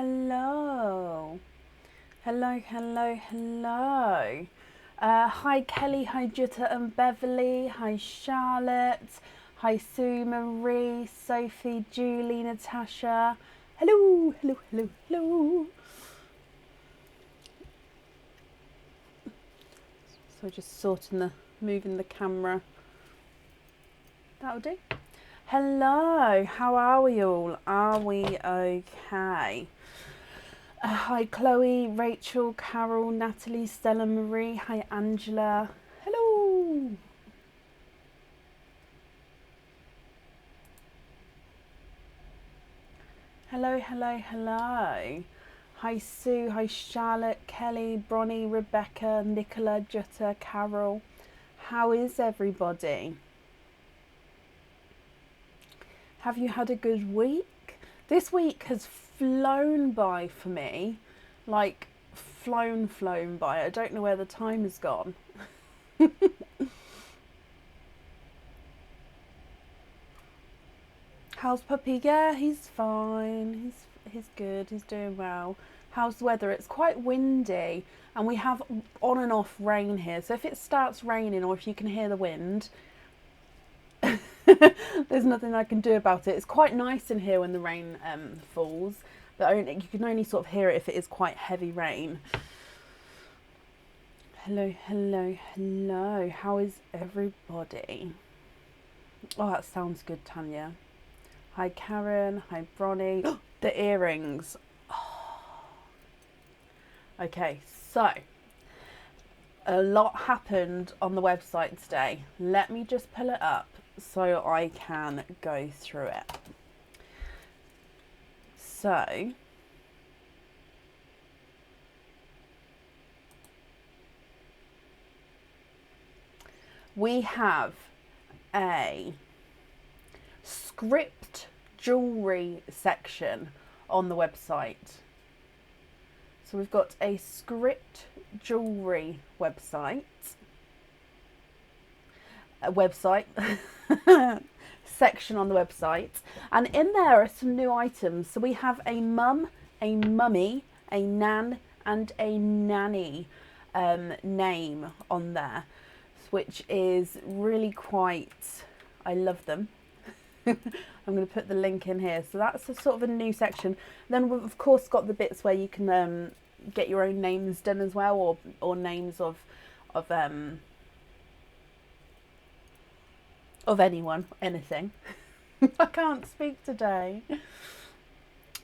Hello. Hello, hello, hello. Hi Kelly, hi Jutta and Beverly, hi Charlotte, hi Sue Marie, Sophie, Julie, Natasha. Hello, hello, hello, hello. So just moving the camera. That'll do. Hello, how are we all? Are we okay? Hi Chloe, Rachel, Carol, Natalie, Stella Marie, hi Angela. Hello. Hello, hello, hello. Hi Sue, hi Charlotte, Kelly, Bronnie, Rebecca, Nicola, Jutta, Carol. How is everybody? Have you had a good week? This week has flown by for me, like flown by. I don't know where the time has gone. How's puppy? Yeah, he's fine. He's good. He's doing well. How's the weather? It's quite windy, and we have on and off rain here. So if it starts raining, or if you can hear the wind, there's nothing I can do about it. It's quite nice in here when the rain falls, but you can only sort of hear it if it is quite heavy rain. Hello, hello, hello. How is everybody? Oh, that sounds good, Tanya. Hi, Karen. Hi, Bronnie. The earrings. Oh. Okay, so a lot happened on the website today. Let me just pull it up so I can go through it. So we have a script jewelry section on the website. So we've got a script jewelry website section on the website, and in there are some new items. So we have a mum, a mummy, a nan, and a nanny name on there, which is really quite, I love them. I'm going to put the link in here. So that's a sort of a new section. Then we've of course got the bits where you can get your own names done as well, or names of anyone, anything. I can't speak today.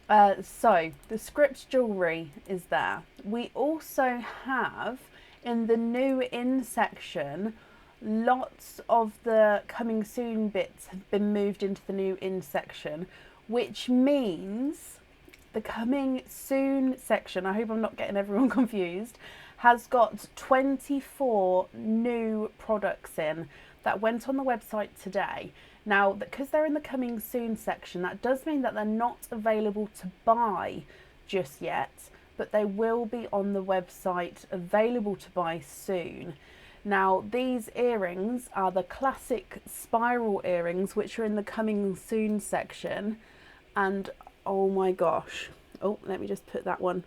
So the script jewelry is there. We also have in the new in section, lots of the coming soon bits have been moved into the new in section, which means the coming soon section, I hope I'm not getting everyone confused, has got 24 new products in that went on the website today. Now, because they're in the coming soon section, that does mean that they're not available to buy just yet, but they will be on the website available to buy soon. Now, these earrings are the classic spiral earrings, which are in the coming soon section. And oh my gosh. Oh, let me just put that one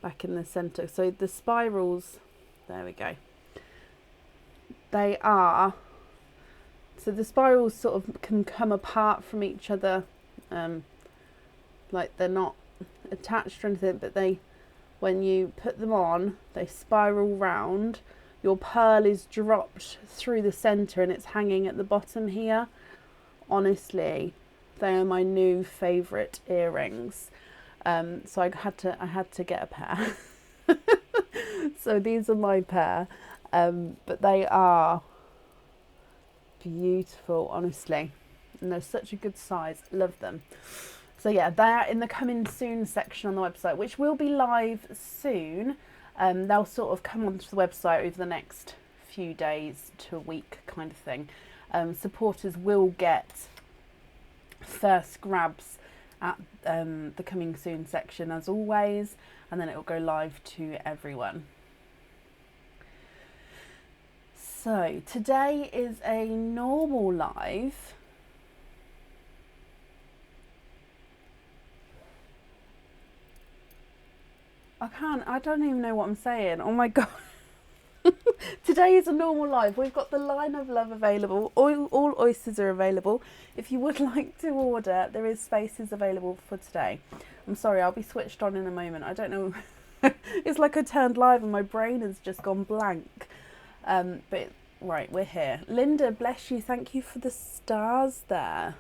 back in the center. So the spirals, there we go. They are, so the spirals sort of can come apart from each other. Like they're not attached or anything, but when you put them on, they spiral round. Your pearl is dropped through the center and it's hanging at the bottom here. Honestly, they are my new favorite earrings. So I had to get a pair. So these are my pair, but they are beautiful, honestly, and they're such a good size. Love them. So yeah, they're in the coming soon section on the website, which will be live soon. They'll sort of come onto the website over the next few days to a week kind of thing. Supporters will get first grabs at the coming soon section as always, and then it will go live to everyone. So today is a normal live. I don't even know what I'm saying. Oh my God. Today is a normal life. We've got the line of love available. All oysters are available. If you would like to order, there is spaces available for today. I'm sorry, I'll be switched on in a moment. I don't know. It's like I turned live and my brain has just gone blank. But right, we're here. Linda, bless you. Thank you for the stars there.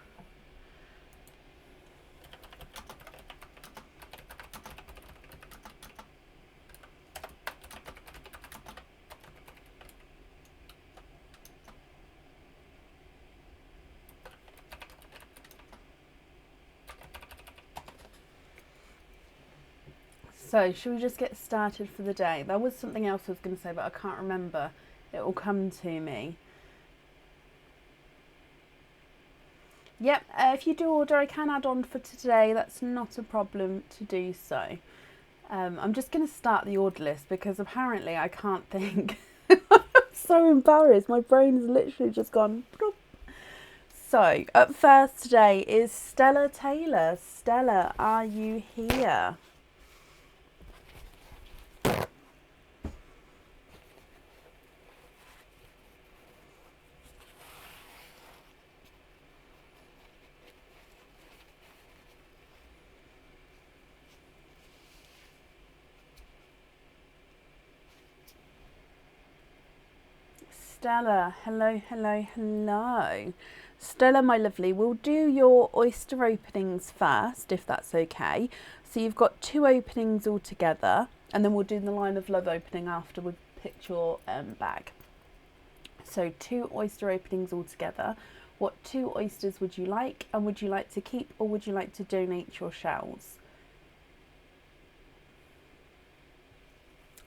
So, should we just get started for the day? There was something else I was going to say, but I can't remember. It will come to me. Yep, if you do order, I can add on for today. That's not a problem to do so. I'm just going to start the order list because apparently I can't think. I'm so embarrassed. My brain's literally just gone. Bloop. So, up first today is Stella Taylor. Stella, are you here? Stella, hello, hello, hello. Stella, my lovely, we'll do your oyster openings first, if that's okay. So you've got 2 openings all together, and then we'll do the line of love opening after we've picked your bag. So 2 oyster openings all together. What 2 oysters would you like, and would you like to keep or would you like to donate your shells?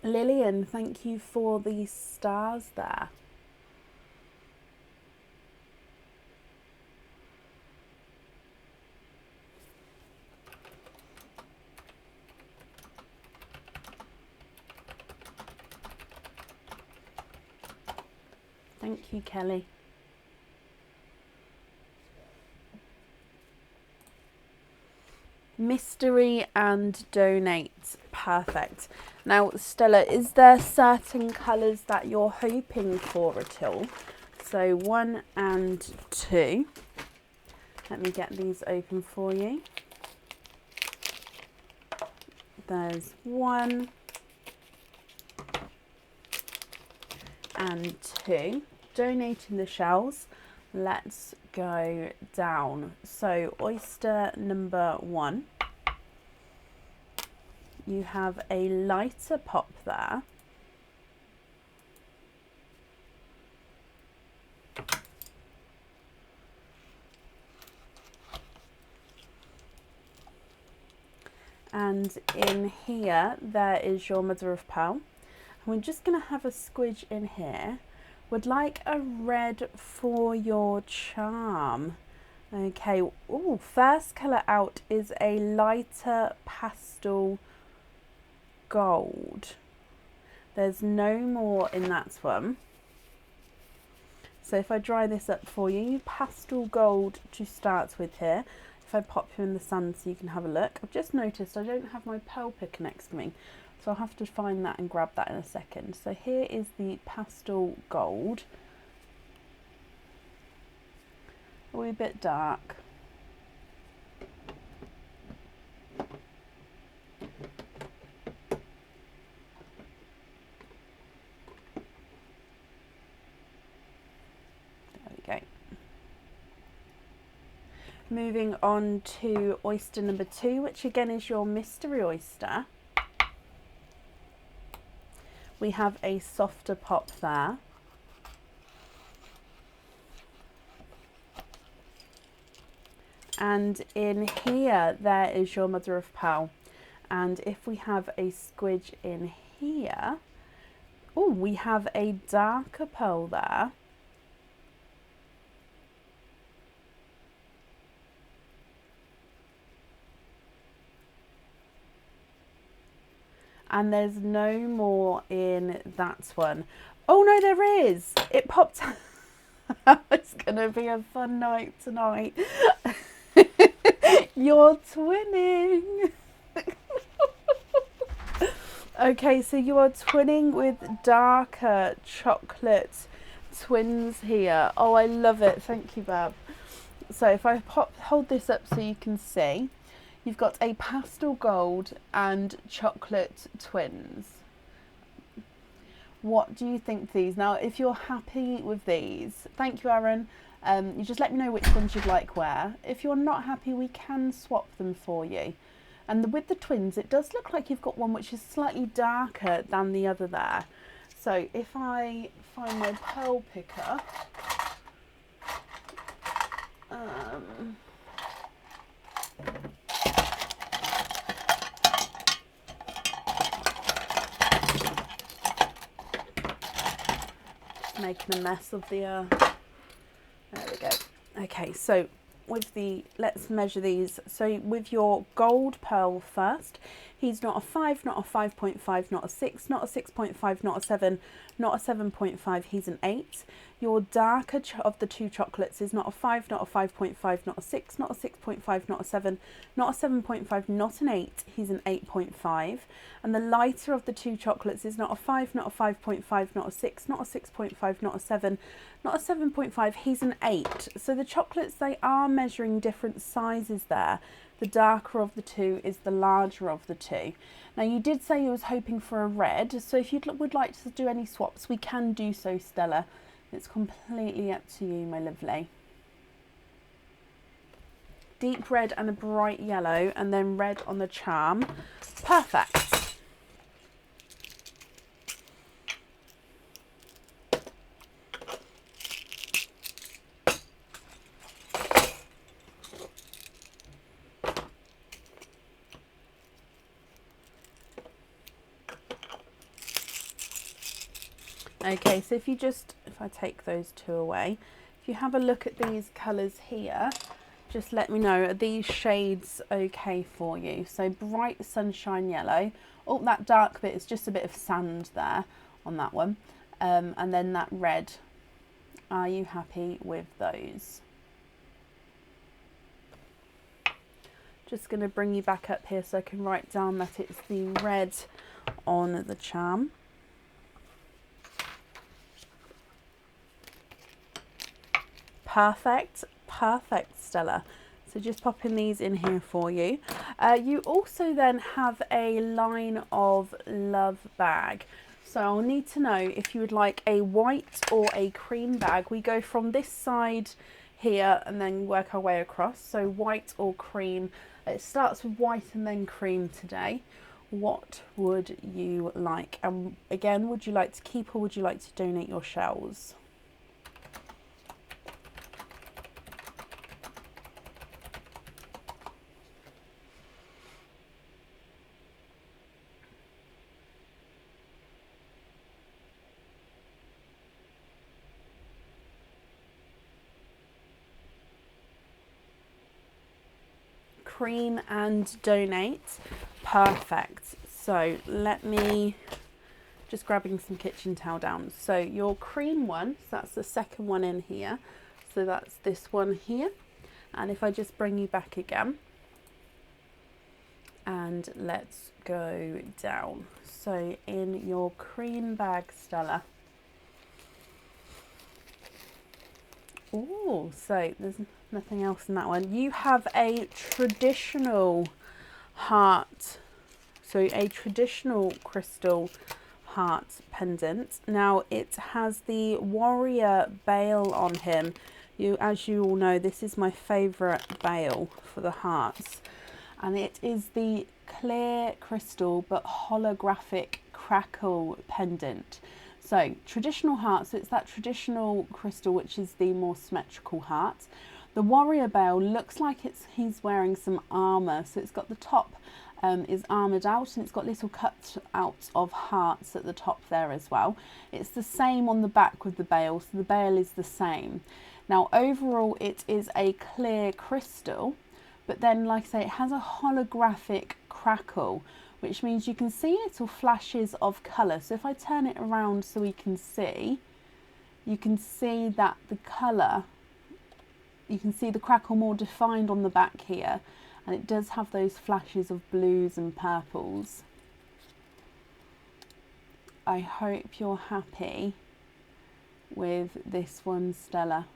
Lillian, thank you for the stars there. Thank you, Kelly. Mystery and donate. Perfect. Now, Stella, is there certain colours that you're hoping for at all? So 1 and 2. Let me get these open for you. There's 1 and 2. Donating the shells. Let's go down. So oyster number 1. You have a lighter pop there. And in here, there is your mother of pearl. And we're just going to have a squidge in here. Would like a red for your charm. Okay, ooh, first colour out is a lighter pastel gold. There's no more in that one. So if I dry this up for you, pastel gold to start with here. If I pop you in the sun so you can have a look. I've just noticed I don't have my pearl picker next to me, so I'll have to find that and grab that in a second. So here is the pastel gold. A wee bit dark. Moving on to oyster number 2, which again is your mystery oyster. We have a softer pop there. And in here, there is your mother of pearl. And if we have a squidge in here, oh, we have a darker pearl there. And there's no more in that one. Oh no, there is. It popped. It's gonna be a fun night tonight. You're twinning. Okay, so you are twinning with darker chocolate twins here. Oh, I love it. Thank you, Bab. So if I hold this up so you can see, you've got a pastel gold and chocolate twins. What do you think of these? Now, if you're happy with these, thank you, Aaron. You just let me know which ones you'd like where. If you're not happy, we can swap them for you. And with the twins, it does look like you've got one which is slightly darker than the other there. So if I find my pearl picker, just making a mess of the, there we go. Okay, so with the, let's measure these. So with your gold pearl first, he's not a 5, not a 5.5, not a 6, not a 6.5, not a 7, not a 7.5, he's an 8. Your darker of the two chocolates is not a 5, not a 5.5, not a 6, not a 6.5, not a 7, not a 7.5, not an 8, he's an 8.5. And the lighter of the two chocolates is not a 5, not a 5.5, not a 6, not a 6.5, not a 7, not a 7.5, he's an 8. So the chocolates, they are measuring different sizes there. The darker of the two is the larger of the two. Now you did say you was hoping for a red, so if you would like to do any swaps, we can do so, Stella. It's completely up to you, my lovely. Deep red and a bright yellow, and then red on the charm. Perfect. Okay, so if I take those two away, if you have a look at these colours here, just let me know, are these shades okay for you? So bright sunshine yellow. Oh, that dark bit is just a bit of sand there on that one. And then that red, are you happy with those? Just going to bring you back up here so I can write down that it's the red on the charm. Perfect, perfect, Stella. So just popping these in here for you. You also then have a line of love bag. So I'll need to know if you would like a white or a cream bag. We go from this side here and then work our way across. So white or cream. It starts with white and then cream today. What would you like? And again, would you like to keep or would you like to donate your shells? Cream and donate. Perfect. So let me just grabbing some kitchen towel down. So your cream one, so that's the second one in here. So that's this one here. And if I just bring you back again and let's go down. So in your cream bag, Stella. Oh, so there's nothing else in that one. You have a traditional heart, so a traditional crystal heart pendant. Now it has the warrior bale on him. As you all know, this is my favourite bale for the hearts, and it is the clear crystal but holographic crackle pendant. So traditional heart, so it's that traditional crystal which is the more symmetrical heart. The warrior bale looks like he's wearing some armour, so it's got the top is armoured out and it's got little cut outs of hearts at the top there as well. It's the same on the back with the bale, so the bale is the same. Now overall it is a clear crystal, but then like I say, it has a holographic crackle, which means you can see little flashes of colour. So if I turn it around so we can see, you can see that the colour, you can see the crackle more defined on the back here, and it does have those flashes of blues and purples. I hope you're happy with this one, Stella.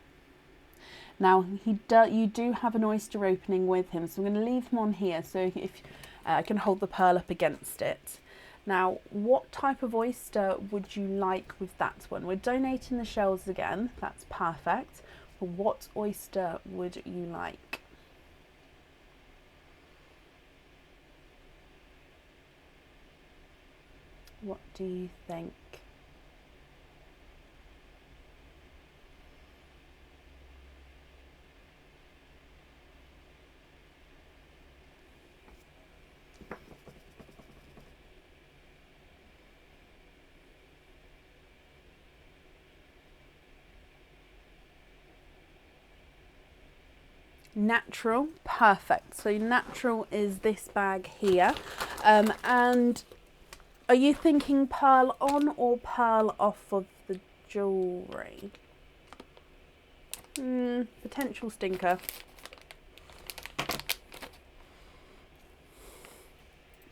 Now, you do have an oyster opening with him, so I'm going to leave him on here so if I can hold the pearl up against it. Now, what type of oyster would you like with that one? We're donating the shells again, that's perfect. But what oyster would you like? What do you think? Natural, perfect. So natural is this bag here. And are you thinking pearl on or pearl off of the jewellery? Potential stinker.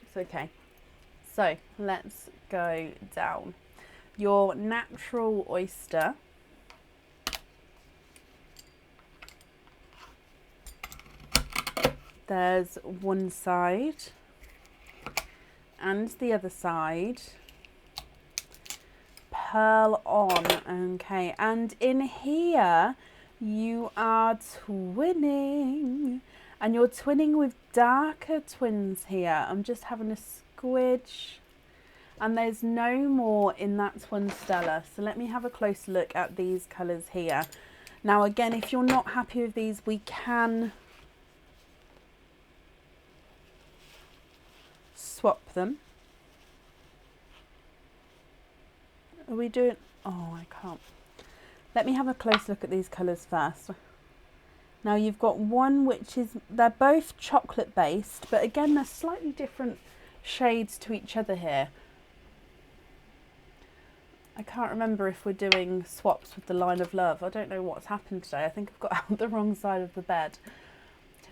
It's okay. So let's go down. Your natural oyster. There's one side and the other side. Pearl on, okay. And in here you are twinning, and you're twinning with darker twins here. I'm just having a squidge, and there's no more in that one, Stella. So let me have a close look at these colours here. Now again, if you're not happy with these, we can swap them. Are we doing? Oh, I can't. Let me have a close look at these colours first. Now you've got one which is, they're both chocolate based, but again they're slightly different shades to each other here. I can't remember if we're doing swaps with the line of love. I don't know what's happened today. I think I've got out the wrong side of the bed.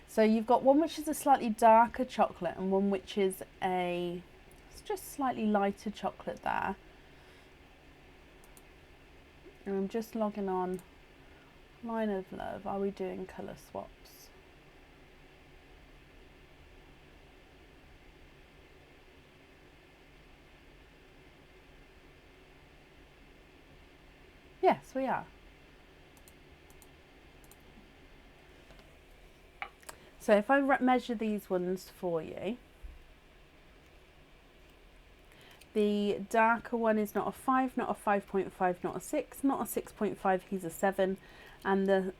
So you've got one which is a slightly darker chocolate and one which is it's just slightly lighter chocolate there. And I'm just logging on line of love. Are we doing colour swaps? Yes, we are. So if I measure these ones for you, the darker one is not a 5, not a 5.5, not a 6, not a 6.5, he's a 7, and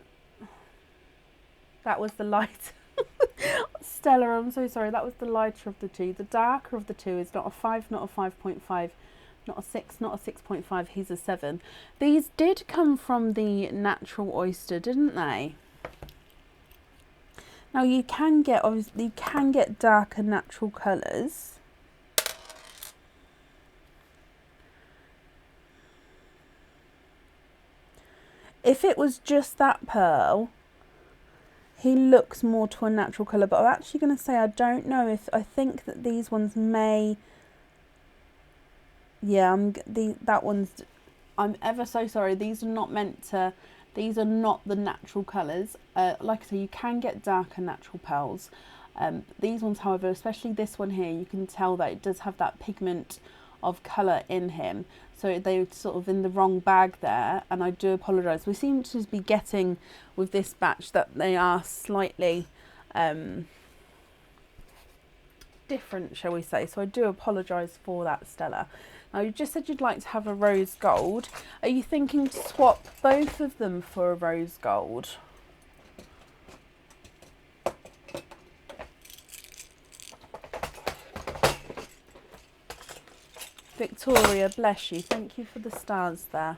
that was the light. Stella, I'm so sorry, that was the lighter of the two. The darker of the two is not a 5, not a 5.5, not a 6, not a 6.5, he's a 7. These did come from the natural oyster, didn't they? Now you can get, obviously, you can get darker natural colours. If it was just that pearl, he looks more to a natural colour, but I'm actually going to say I don't know if, I think that these ones may, yeah, that one's, I'm ever so sorry, these are not meant to, these are not the natural colours. Like I say, you can get darker natural pearls. These ones, however, especially this one here, you can tell that it does have that pigment of colour in him. So they're sort of in the wrong bag there, and I do apologise. We seem to be getting with this batch that they are slightly different, shall we say. So I do apologise for that, Stella. Now you just said you'd like to have a rose gold. Are you thinking to swap both of them for a rose gold? Victoria, bless you. Thank you for the stars there.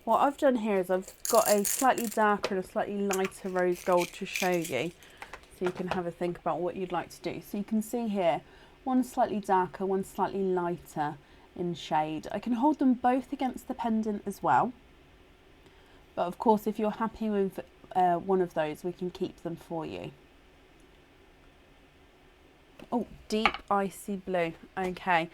What I've done here is I've got a slightly darker and a slightly lighter rose gold to show you, so you can have a think about what you'd like to do. So you can see here, one slightly darker, one slightly lighter in shade. I can hold them both against the pendant as well, but of course if you're happy with one of those, we can keep them for you. Oh, deep icy blue. Okay,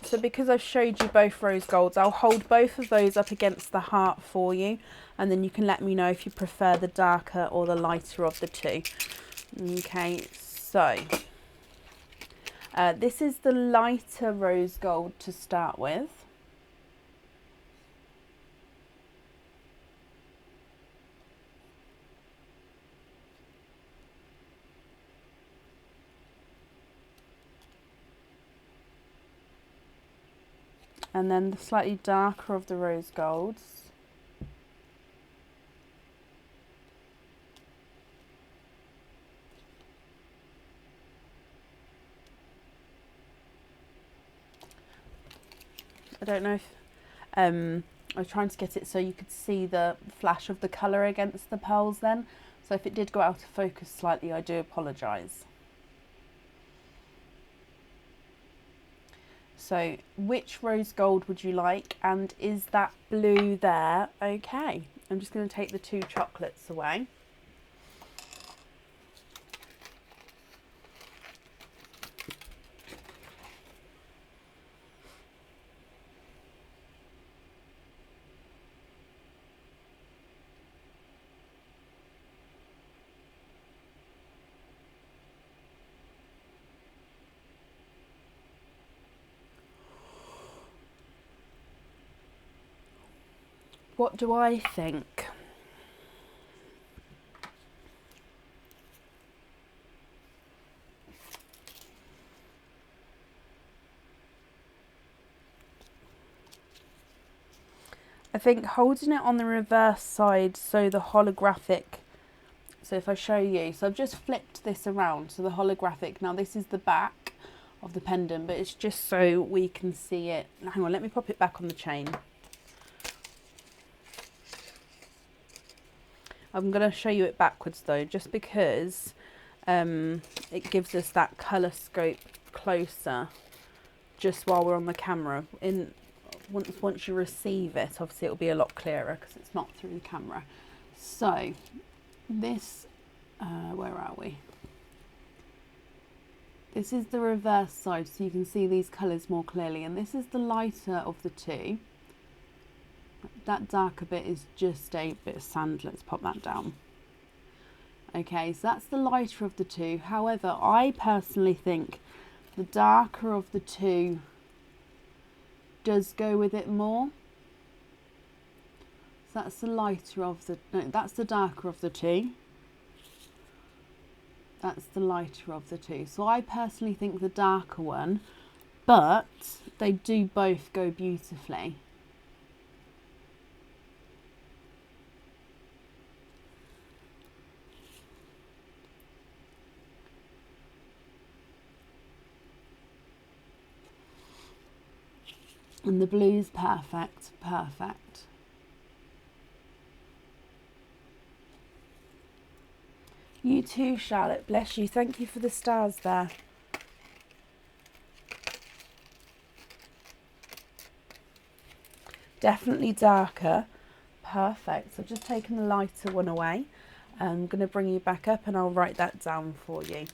so because I've showed you both rose golds, I'll hold both of those up against the heart for you, and then you can let me know if you prefer the darker or the lighter of the two. Okay, so this is the lighter rose gold to start with. And then the slightly darker of the rose golds. I don't know if I was trying to get it so you could see the flash of the colour against the pearls then. So if it did go out of focus slightly, I do apologise. So which rose gold would you like, and is that blue there? Okay, I'm just going to take the two chocolates away. What do I think? I think holding it on the reverse side, so the holographic, so if I show you, so I've just flipped this around, so the holographic, now this is the back of the pendant, but it's just so we can see it. Hang on, let me pop it back on the chain. I'm going to show you it backwards though, just because it gives us that colour scope closer just while we're on the camera. Once you receive it, obviously it'll be a lot clearer because it's not through the camera. So this, where are we? This is the reverse side, so you can see these colours more clearly, and this is the lighter of the two. That darker bit is just a bit of sand. Let's pop that down. Okay, so that's the lighter of the two. However, I personally think the darker of the two does go with it more. So that's the lighter of the, no, that's the darker of the two. That's the lighter of the two. So I personally think the darker one, but they do both go beautifully. And the blue's perfect, perfect. You too, Charlotte, bless you. Thank you for the stars there. Definitely darker, perfect. So I've just taken the lighter one away. I'm going to bring you back up and I'll write that down for you.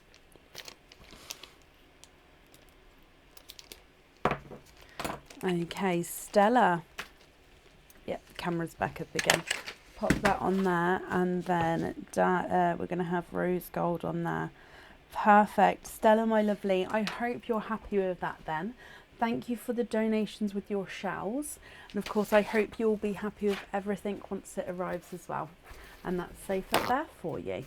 Okay, Stella. Yep, the camera's back up again. Pop that on there, and then we're going to have rose gold on there. Perfect. Stella, my lovely, I hope you're happy with that then. Thank you for the donations with your shells. And of course, I hope you'll be happy with everything once it arrives as well. And that's safe up there for you.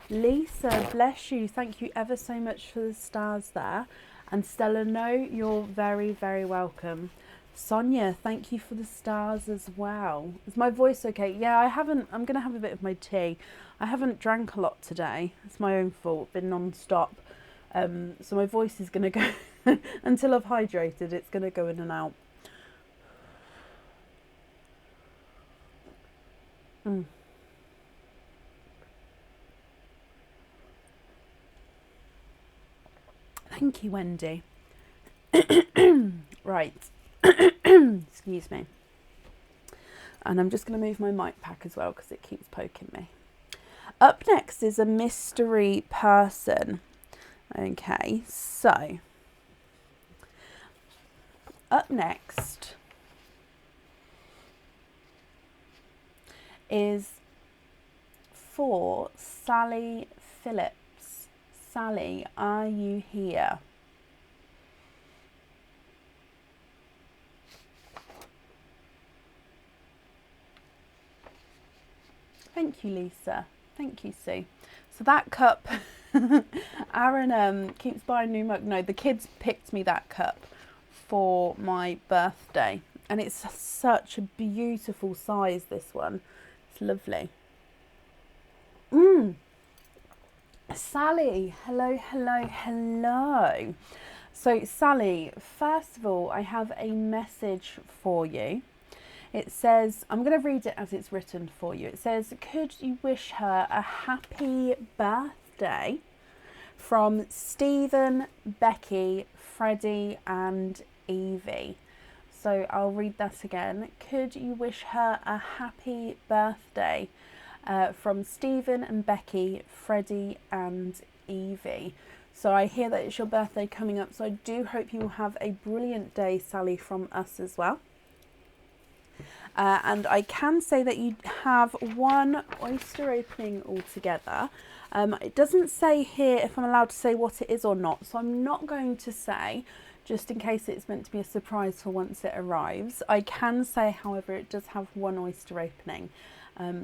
Lisa, bless you. Thank you ever so much for the stars there. And Stella, no, you're very, very welcome. Sonia, thank you for the stars as well. Is my voice okay? Yeah, I'm going to have a bit of my tea. I haven't drank a lot today. It's my own fault, been non-stop. So my voice is going to go, until I've hydrated, it's going to go in and out. Mm. Thank you, Wendy. Right. Excuse me. And I'm just going to move my mic pack as well because it keeps poking me. Up next is a mystery person. Okay, so up next is for Sally Phillips. Sally, are you here? Thank you, Lisa. Thank you, Sue. So that cup, Aaron keeps buying new mug. No, the kids picked me that cup for my birthday. And it's such a beautiful size, this one. It's lovely. Sally, hello, hello, hello. So Sally, first of all, I have a message for you. It says, I'm going to read it as it's written for you. It says, could you wish her a happy birthday from Stephen, Becky, Freddie and Evie. So I'll read that again. Could you wish her a happy birthday from Stephen and Becky, Freddie and Evie. So I hear that it's your birthday coming up, so I do hope you will have a brilliant day, Sally, from us as well. And I can say that you have one oyster opening altogether. It doesn't say here if I'm allowed to say what it is or not, so I'm not going to say, just in case it's meant to be a surprise for once it arrives. I can say, however, it does have one oyster opening.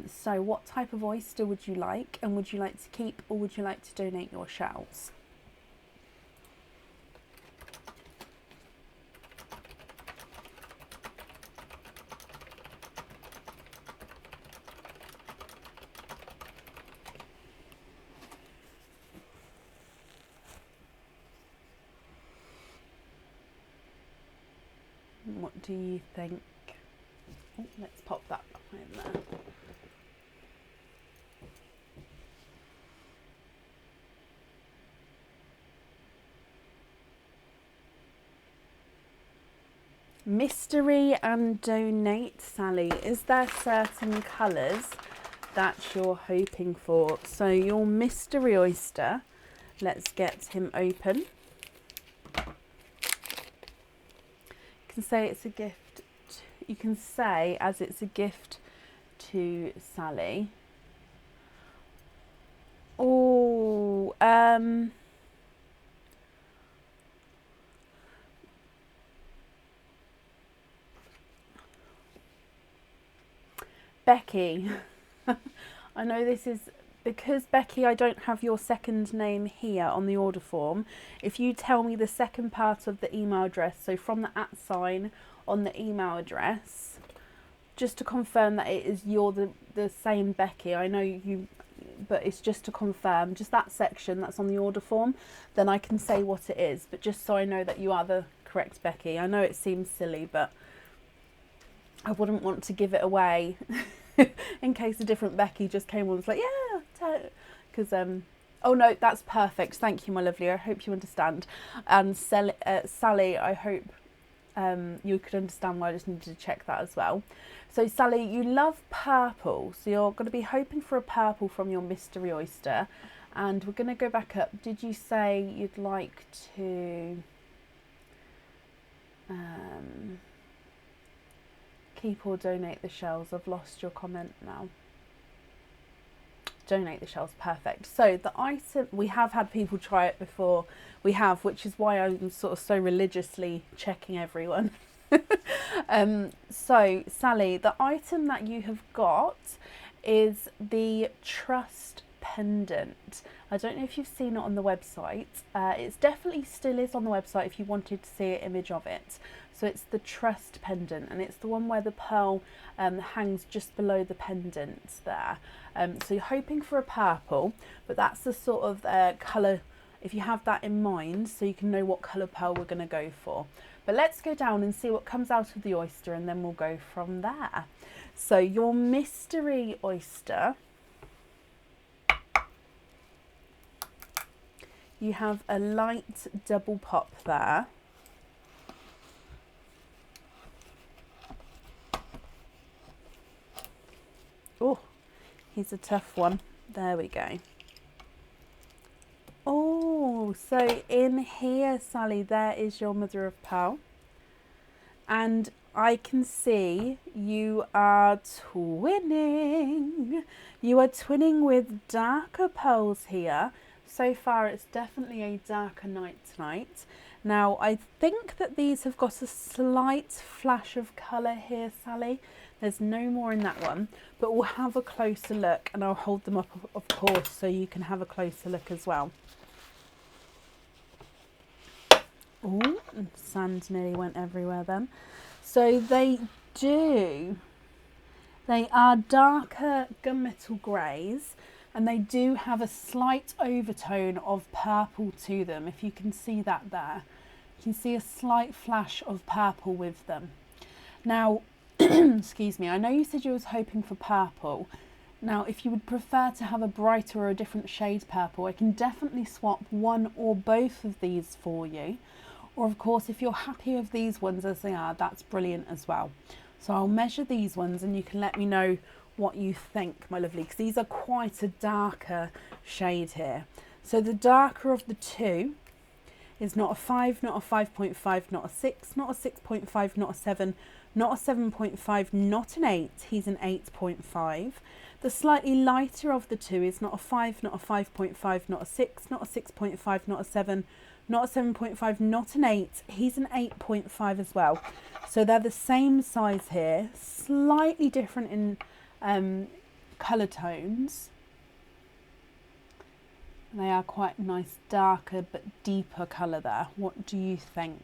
So what type of oyster would you like, and would you like to keep or would you like to donate your shells? What do you think? Oh, let's pop that behind there. Mystery and donate, Sally. Is there certain colours that you're hoping for? So your mystery oyster, let's get him open. You can say it's a gift. You can say as it's a gift to Sally. Oh, Becky. I know this is because, Becky, I don't have your second name here on the order form. If you tell me the second part of the email address, so from the @ sign on the email address, just to confirm that it is you're the same Becky. I know you, but it's just to confirm, just that section that's on the order form, then I can say what it is, but just so I know that you are the correct Becky. I know it seems silly, but I wouldn't want to give it away in case a different Becky just came on and was like, yeah, because oh no, that's perfect. Thank you, my lovely. I hope you understand. And Sally, I hope you could understand why I just needed to check that as well. So Sally, you love purple, so you're going to be hoping for a purple from your mystery oyster, and we're going to go back up. Did you say you'd like to keep or donate the shells? I've lost your comment now. Donate the shells, perfect. So the item, we have had people try it before, we have, which is why I'm sort of so religiously checking everyone. So Sally, the item that you have got is the Trust Pendant. I don't know if you've seen it on the website. It's definitely still is on the website if you wanted to see an image of it. So it's the Trust Pendant, and it's the one where the pearl hangs just below the pendant there. So you're hoping for a purple, but that's the sort of colour, if you have that in mind, so you can know what colour pearl we're going to go for. But let's go down and see what comes out of the oyster, and then we'll go from there. So your mystery oyster, you have a light double pop there. Oh, he's a tough one. There we go. Oh, so in here, Sally, there is your mother of pearl. And I can see you are twinning. You are twinning with darker pearls here. So far, it's definitely a darker night tonight. Now, I think that these have got a slight flash of colour here, Sally. There's no more in that one, but we'll have a closer look, and I'll hold them up, of course, so you can have a closer look as well. Oh, sand nearly went everywhere then. So they are darker gunmetal greys, and they do have a slight overtone of purple to them. If you can see that there, you can see a slight flash of purple with them. Now, excuse me, I know you said you was hoping for purple. Now, if you would prefer to have a brighter or a different shade purple, I can definitely swap one or both of these for you. Or of course, if you're happy with these ones as they are, that's brilliant as well. So I'll measure these ones and you can let me know what you think, my lovely, because these are quite a darker shade here. So the darker of the two is not a 5, not a 5.5, not a 6, not a 6.5, not a 7, not a 7.5, not an 8. He's an 8.5. The slightly lighter of the two is not a 5, not a 5.5, not a 6, not a 6.5, not a 7, not a 7.5, not an 8. He's an 8.5 as well. So they're the same size here, slightly different in colour tones. They are quite nice, darker but deeper colour there. What do you think?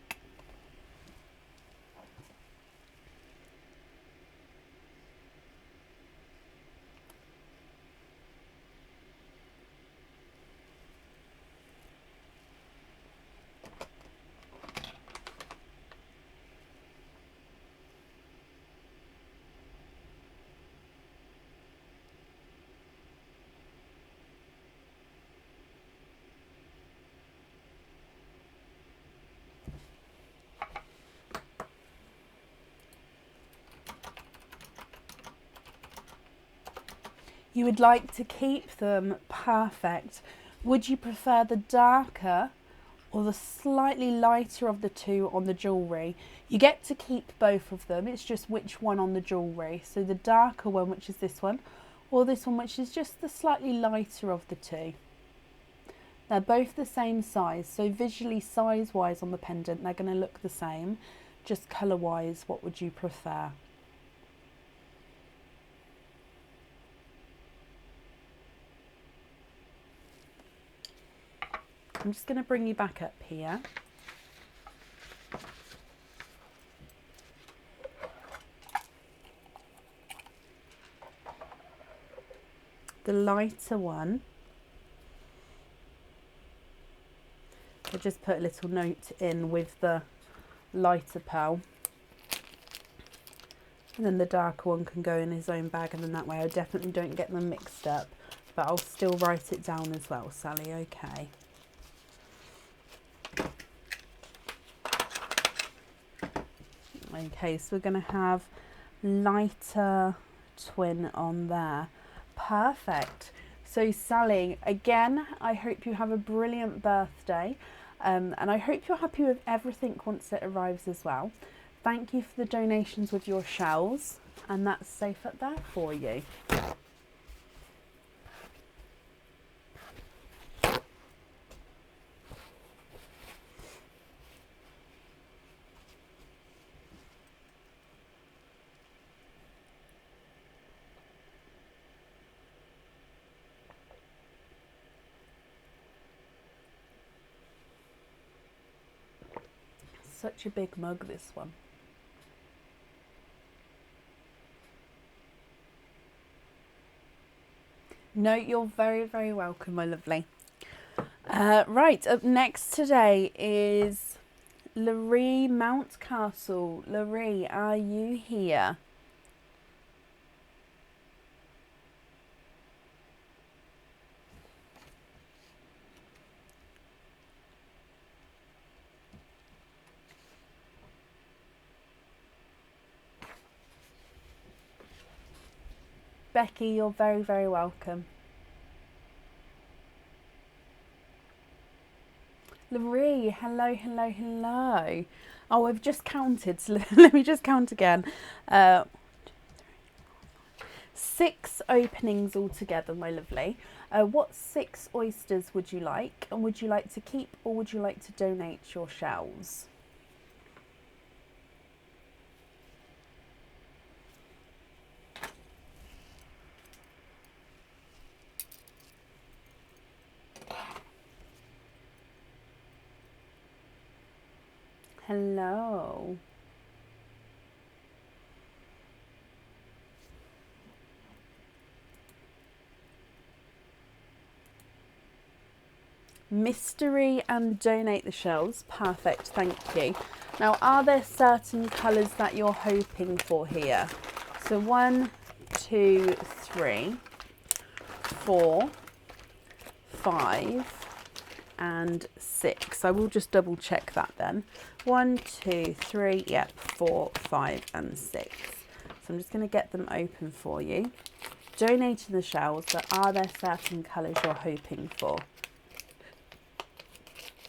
You would like to keep them perfect. Would you prefer the darker or the slightly lighter of the two on the jewellery? You get to keep both of them, it's just which one on the jewellery. So the darker one, which is this one, or this one, which is just the slightly lighter of the two. They're both the same size, so visually, size-wise on the pendant, they're going to look the same. Just colour-wise, what would you prefer? I'm just going to bring you back up here. The lighter one, I just put a little note in with the lighter pearl. And then the darker one can go in his own bag, and then that way I definitely don't get them mixed up. But I'll still write it down as well, Sally, okay. Okay, so we're going to have lighter twin on there. Perfect. So Sally, again, I hope you have a brilliant birthday, and I hope you're happy with everything once it arrives as well. Thank you for the donations with your shells, and that's safe up there for you. Such a big mug, this one. No, you're very, very welcome, my lovely. Right, up next today is Laree Mountcastle. Laree, are you here? Becky. You're very, very welcome. Laree, hello, hello, hello. Oh, I've just counted, so let me just count again. 6 openings altogether, my lovely. What 6 oysters would you like? And would you like to keep or would you like to donate your shells? Hello. Mystery and donate the shells. Perfect, thank you. Now, are there certain colours that you're hoping for here? So 1, 2, 3, 4, 5 and 6. I will just double check that then. 1, 2, 3, yep, 4, 5 and 6. So I'm just going to get them open for you. Donating the shells, but are there certain colours you're hoping for?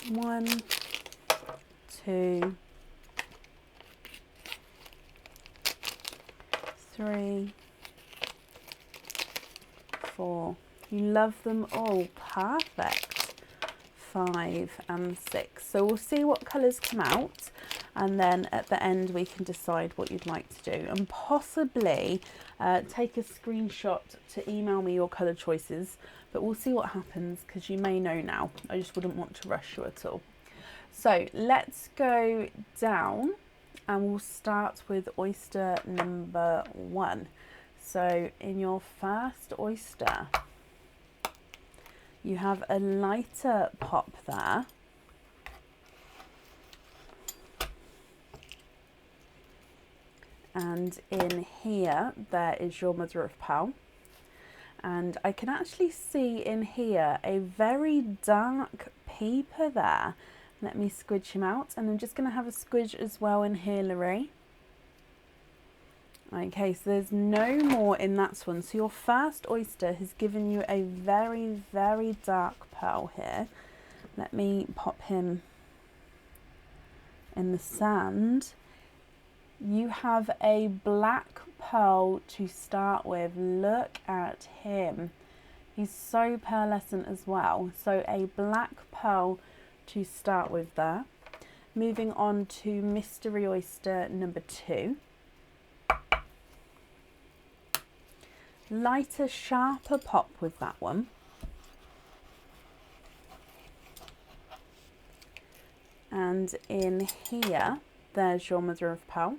1, 2, 3, 4. You love them all. Perfect. 5 and 6. So we'll see what colours come out, and then at the end we can decide what you'd like to do, and possibly take a screenshot to email me your colour choices. But we'll see what happens, because you may know now. I just wouldn't want to rush you at all. So let's go down and we'll start with oyster number 1. So in your first oyster, you have a lighter pop there. And in here, there is your mother of pearl. And I can actually see in here a very dark peeper there. Let me squidge him out, and I'm just going to have a squidge as well in here, Laree. Okay, so there's no more in that one. So your first oyster has given you a very, very dark pearl here. Let me pop him in the sand. You have a black pearl to start with. Look at him. He's so pearlescent as well. So a black pearl to start with there. Moving on to mystery oyster number 2. Lighter, sharper pop with that one. And in here, there's your mother of pearl.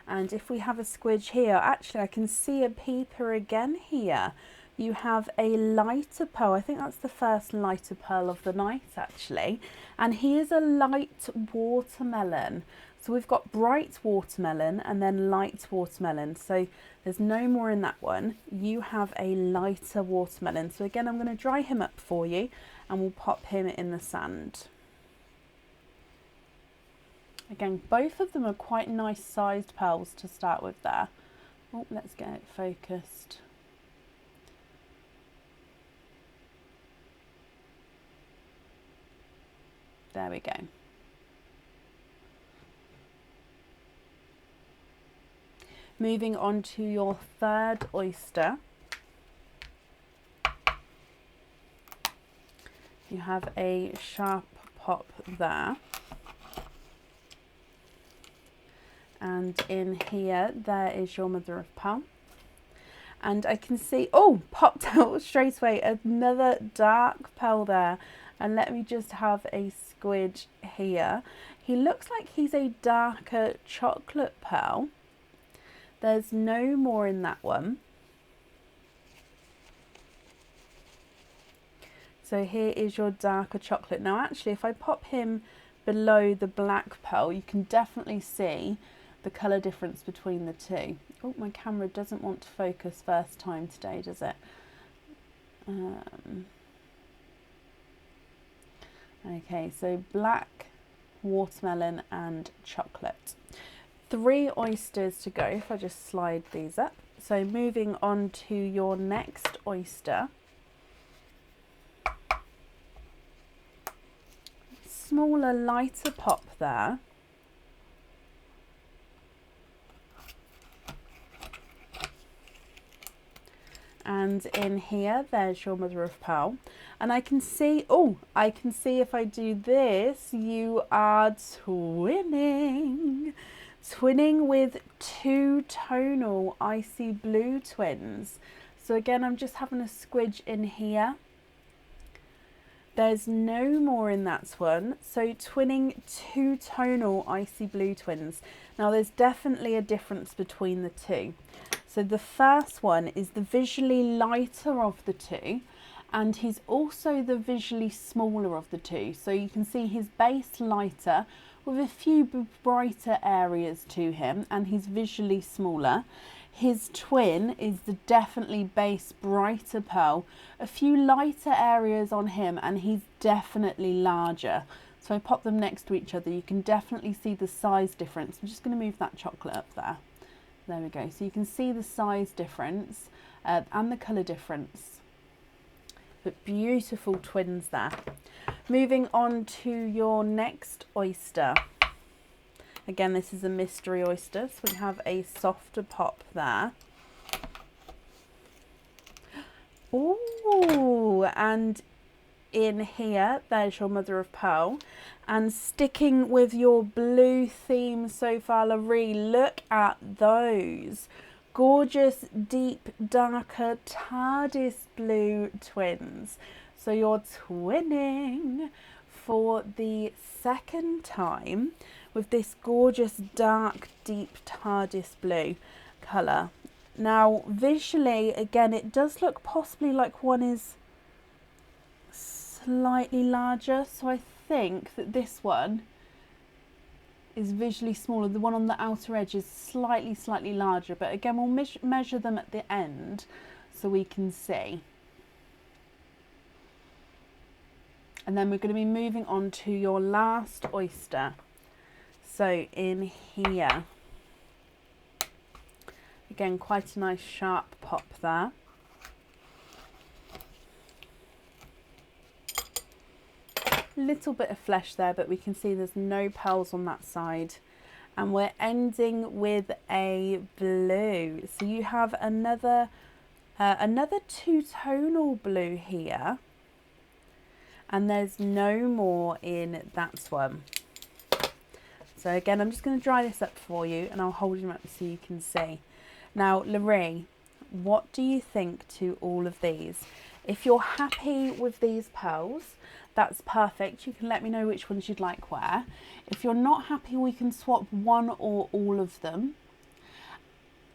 And if we have a squidge here, actually I can see a peeper again here. You have a lighter pearl. I think that's the first lighter pearl of the night actually. And here's a light watermelon. So we've got bright watermelon and then light watermelon. So there's no more in that one. You have a lighter watermelon. So again, I'm going to dry him up for you and we'll pop him in the sand. Again, both of them are quite nice sized pearls to start with there. Oh, let's get it focused. There we go. Moving on to your third oyster. You have a sharp pop there. And in here, there is your mother of pearl. And I can see, oh, popped out straight away, another dark pearl there. And let me just have a squidge here. He looks like he's a darker chocolate pearl. There's no more in that one. So here is your darker chocolate. Now actually, if I pop him below the black pearl, you can definitely see the colour difference between the two. Oh, my camera doesn't want to focus first time today, does it? Okay, so black, watermelon and chocolate. 3 oysters to go if I just slide these up. So moving on to your next oyster. Smaller, lighter pop there. And in here, there's your mother of pearl. And I can see, oh, I can see if I do this, you are twinning. Twinning with two tonal icy blue twins. So again, I'm just having a squidge in here. There's no more in that one. So twinning two tonal icy blue twins. Now there's definitely a difference between the two. So the first one is the visually lighter of the two, and he's also the visually smaller of the two. So you can see his base lighter with a few brighter areas to him, and he's visually smaller. His twin is the definitely base brighter pearl, a few lighter areas on him, and he's definitely larger. So I pop them next to each other. You can definitely see the size difference. I'm just going to move that chocolate up there. There we go. So you can see the size difference and the colour difference. But beautiful twins there. Moving on to your next oyster. Again, this is a mystery oyster, so we have a softer pop there. Oh, and in here, there's your mother of pearl. And sticking with your blue theme so far, Larry, look at those gorgeous, deep, darker TARDIS blue twins. So you're twinning for the second time with this gorgeous, dark, deep TARDIS blue colour. Now, visually, again, it does look possibly like one is slightly larger, so I think that this one is visually smaller. The one on the outer edge is slightly larger, but again, we'll measure them at the end so we can see. And then we're going to be moving on to your last oyster. So in here, again, quite a nice sharp pop there. Little bit of flesh there, but we can see there's no pearls on that side. And we're ending with a blue. So you have another two-tonal blue here. And there's no more in that one. So again, I'm just going to dry this up for you and I'll hold them up so you can see. Now, Larry, what do you think to all of these? If you're happy with these pearls, that's perfect. You can let me know which ones you'd like where. If you're not happy, we can swap one or all of them.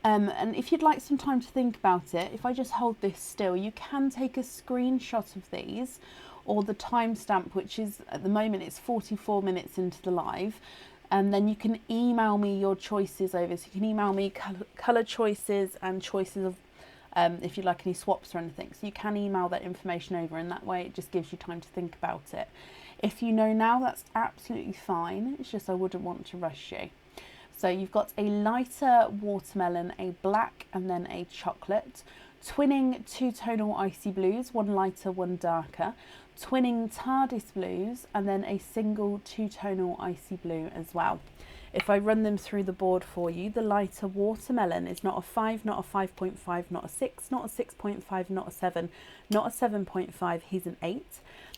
And if you'd like some time to think about it, if I just hold this still, you can take a screenshot of these or the timestamp, which is at the moment it's 44 minutes into the live. And then you can email me your choices over. So you can email me colour choices and choices of if you'd like any swaps or anything. So you can email that information over, and that way it just gives you time to think about it. If you know now, that's absolutely fine. It's just I wouldn't want to rush you. So you've got a lighter watermelon, a black, and then a chocolate. Twinning two-tonal icy blues, one lighter, one darker. Twinning TARDIS blues, and then a single two-tonal icy blue as well. If I run them through the board for you, the lighter watermelon is not a 5, not a 5.5, not a 6, not a 6.5, not a 7, not a 7.5, he's an 8.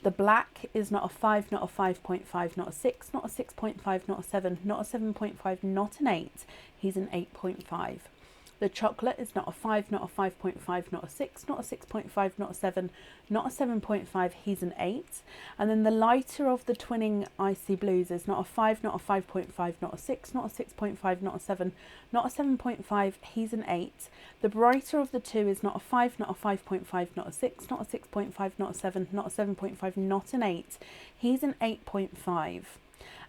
The black is not a 5, not a 5.5, not a 6, not a 6.5, not a 7, not a 7.5, not an 8, he's an 8.5. The chocolate is not a 5, not a 5.5, not a 6, not a 6.5, not a 7, not a 7.5, he's an 8. And then the lighter of the twinning icy blues is not a 5, not a 5.5, not a 6, not a 6.5, not a 7, not a 7.5, he's an 8. The brighter of the two is not a 5, not a 5.5, not a 6, not a 6.5, not a 7, not a 7.5, not an 8, he's an 8.5.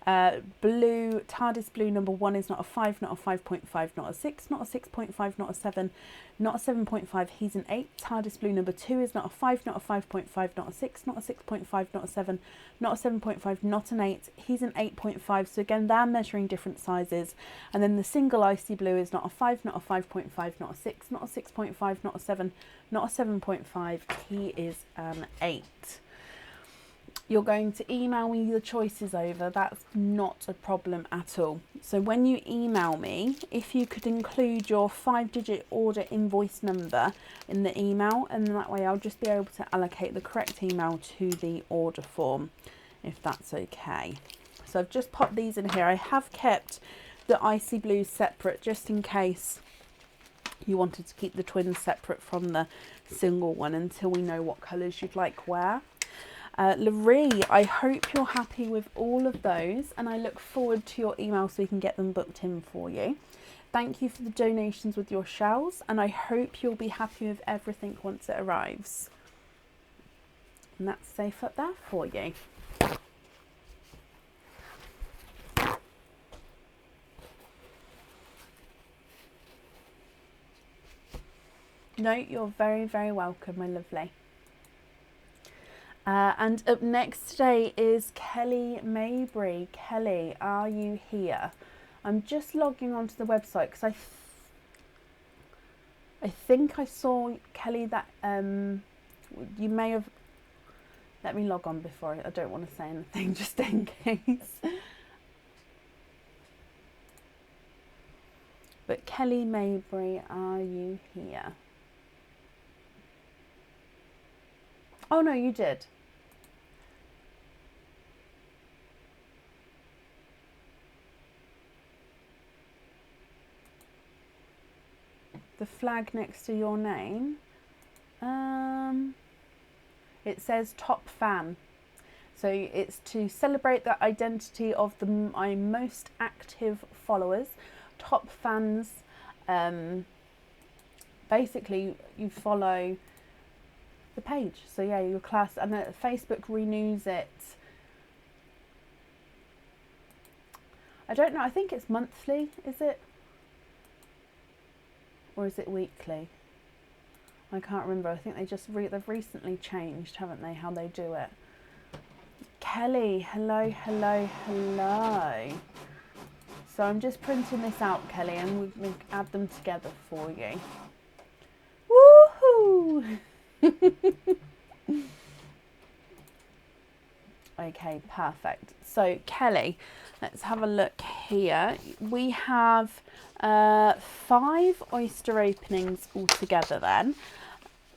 Blue, TARDIS blue number 1 is not a 5, not a 5.5, not a 6, not a 6.5, not a 7, not a 7.5, he's an 8. TARDIS blue number 2 is not a 5, not a 5.5, not a 6, not a 6.5, not a 7, not a 7.5, not an 8, he's an 8.5. So again, they're measuring different sizes. And then the single icy blue is not a 5, not a 5.5, not a 6, not a 6.5, not a 7, not a 7.5, he is an 8. You're going to email me the choices over. That's not a problem at all. So when you email me, if you could include your 5-digit order invoice number in the email, and that way I'll just be able to allocate the correct email to the order form, if that's okay. So I've just popped these in here. I have kept the icy blues separate just in case you wanted to keep the twins separate from the single one until we know what colours you'd like where. Laree, I hope you're happy with all of those, and I look forward to your email so we can get them booked in for you. Thank you for the donations with your shells, and I hope you'll be happy with everything once it arrives. And that's safe up there for you. No, you're very, very welcome, my lovely. And up next today is Kelly Mabry. Kelly, are you here? I'm just logging onto the website because I think I saw, Kelly, that you may have... Let me log on before I don't want to say anything just in case. But Kelly Mabry, are you here? Oh no, you did. The flag next to your name, it says top fan. So it's to celebrate the identity of my most active followers, top fans. Basically, you follow the page. So yeah, your class, and Facebook renews it. I don't know. I think it's monthly. Is it? Or is it weekly? I can't remember. I think they just they've recently changed, haven't they, how they do it. Kelly, hello, hello, hello. So I'm just printing this out, Kelly, and we'll add them together for you. Woohoo! Okay, perfect. So Kelly, let's have a look here. We have 5 oyster openings altogether then.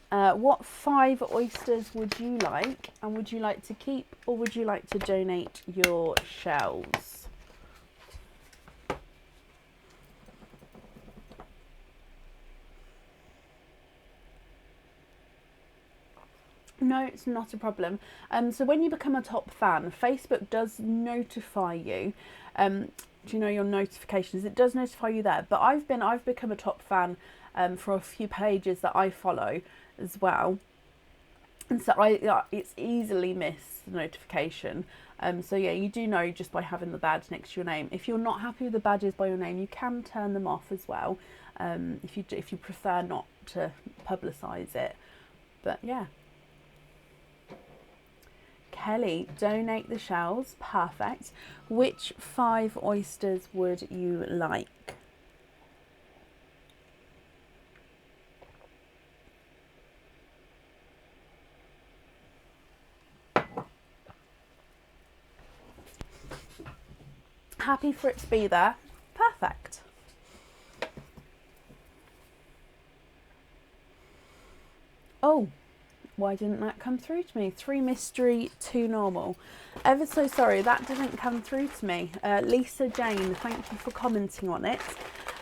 What 5 oysters would you like? And would you like to keep, or would you like to donate your shells? No, it's not a problem. So when you become a top fan, Facebook does notify you. Do you know your notifications? It does notify you there. But I've become a top fan for a few pages that I follow as well, and so it's easily missed the notification. So yeah, you do know just by having the badge next to your name. If you're not happy with the badges by your name, you can turn them off as well. If you prefer not to publicise it. But yeah. Kelly, donate the shells. Perfect. Which 5 oysters would you like? Happy for it to be there. Perfect. Oh. Why didn't that come through to me? 3 mystery, 2 normal. Ever so sorry, that didn't come through to me. Lisa Jane, thank you for commenting on it.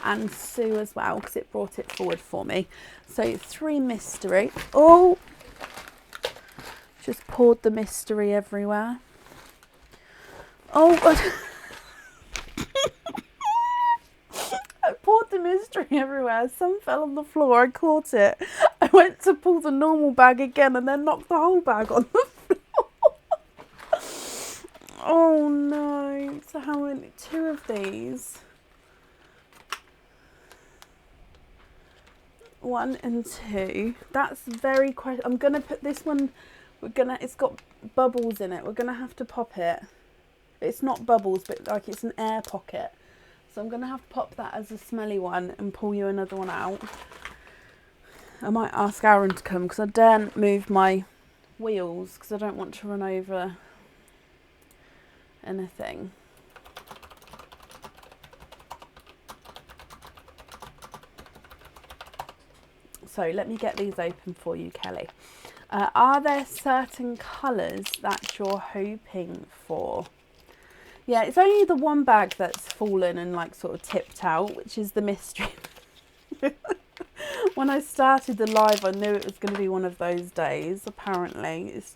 And Sue as well, because it brought it forward for me. So 3 mystery. Oh! Just poured the mystery everywhere. Oh, I poured the mystery everywhere. Some fell on the floor. I caught it. I went to pull the normal bag again and then knocked the whole bag on the floor. Oh no, it's So how many? 2 of these. 1 and 2. That's very quite. I'm gonna put this one. It's got bubbles in it. We're gonna have to pop it. It's not bubbles, but like it's an air pocket. So I'm gonna have to pop that as a smelly one and pull you another one out. I might ask Aaron to come because I daren't move my wheels because I don't want to run over anything. So let me get these open for you, Kelly. Are there certain colours that you're hoping for? Yeah, it's only the one bag that's fallen and like sort of tipped out, which is the mystery. When I started the live, I knew it was going to be one of those days. Apparently, it's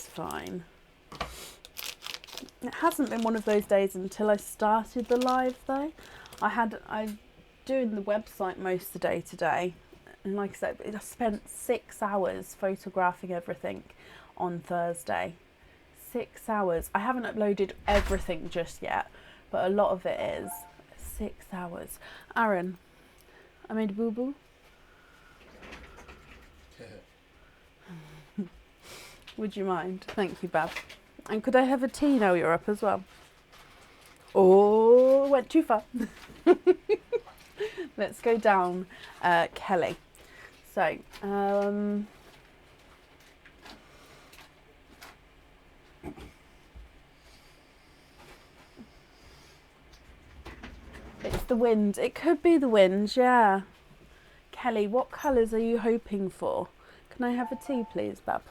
fine. It hasn't been one of those days until I started the live though. I'm doing the website most of the day today, and like I said, I spent 6 hours photographing everything on Thursday. 6 hours. I haven't uploaded everything just yet, but a lot of it is. 6 hours. Aaron, I made a boo-boo. Would you mind? Thank you, Bab. And could I have a tea now you're up as well? Oh, went too far. Let's go down, Kelly. So, it's the wind. It could be the wind, yeah. Kelly, what colours are you hoping for? Can I have a tea, please, Bab?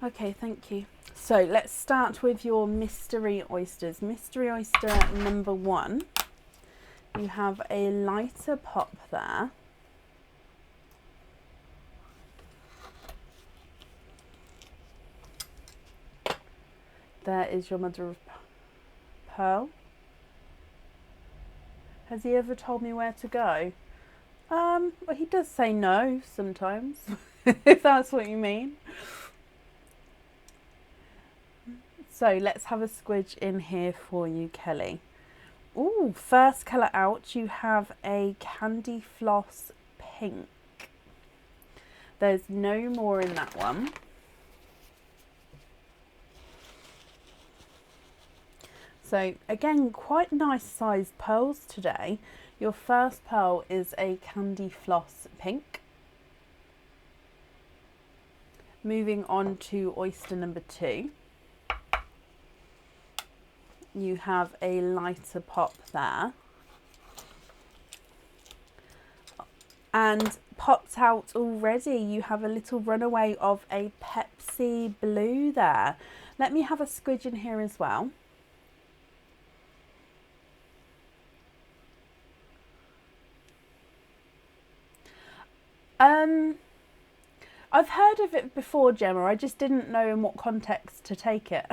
Okay, thank you. So let's start with your mystery oysters. Mystery oyster number 1. You have a lighter pop there. There is your mother of pearl. Has he ever told me where to go? Well, he does say no sometimes, if that's what you mean. So let's have a squidge in here for you, Kelly. Ooh, first colour out, you have a candy floss pink. There's no more in that one. So again, quite nice sized pearls today. Your first pearl is a candy floss pink. Moving on to oyster number 2. You have a lighter pop there. And popped out already, you have a little runaway of a Pepsi blue there. Let me have a squidge in here as well. I've heard of it before, Gemma. I just didn't know in what context to take it.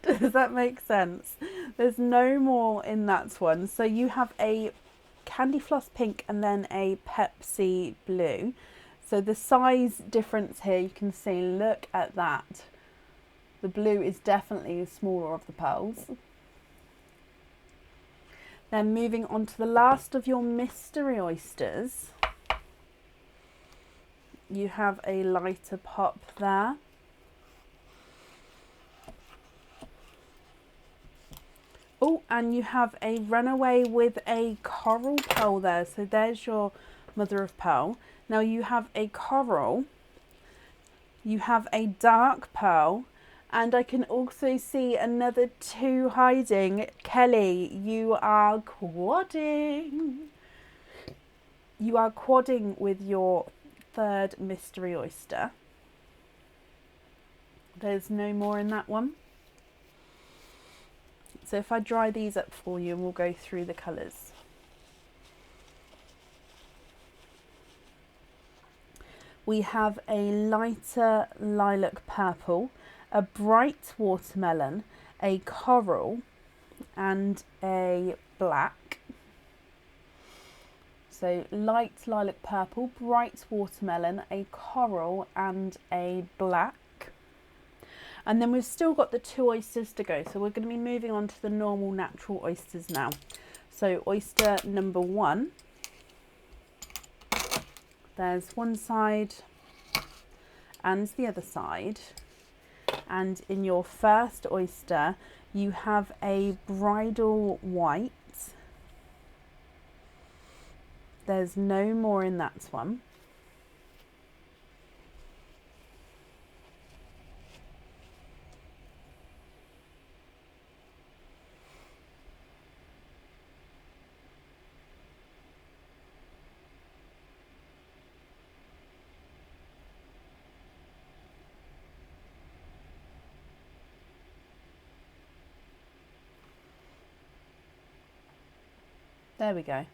Does that make sense? There's no more in that one. So you have a candy floss pink and then a Pepsi blue. So the size difference here, you can see, look at that. The blue is definitely the smaller of the pearls. Then moving on to the last of your mystery oysters. You have a lighter pop there. Oh, and you have a runaway with a coral pearl there. So there's your mother of pearl. Now you have a coral, you have a dark pearl, and I can also see another 2 hiding. Kelly, you are quadding. You are quadding with your 3rd mystery oyster. There's no more in that one. So if I dry these up for you and we'll go through the colours. We have a lighter lilac purple, a bright watermelon, a coral and a black. So light lilac purple, bright watermelon, a coral and a black. And then we've still got the 2 oysters to go. So we're going to be moving on to the normal natural oysters now. So oyster number 1. There's one side and the other side. And in your first oyster, you have a bridal white. There's no more in that one. There we go.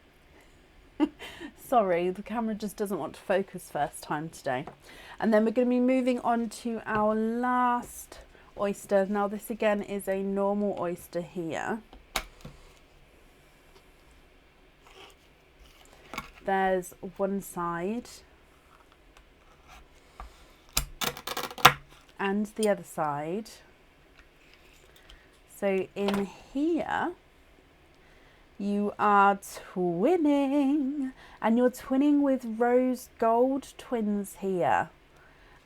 Sorry, the camera just doesn't want to focus first time today. And then we're going to be moving on to our last oyster. Now this again is a normal oyster here. There's one side and the other side. So in here you are twinning, and you're twinning with rose gold twins here,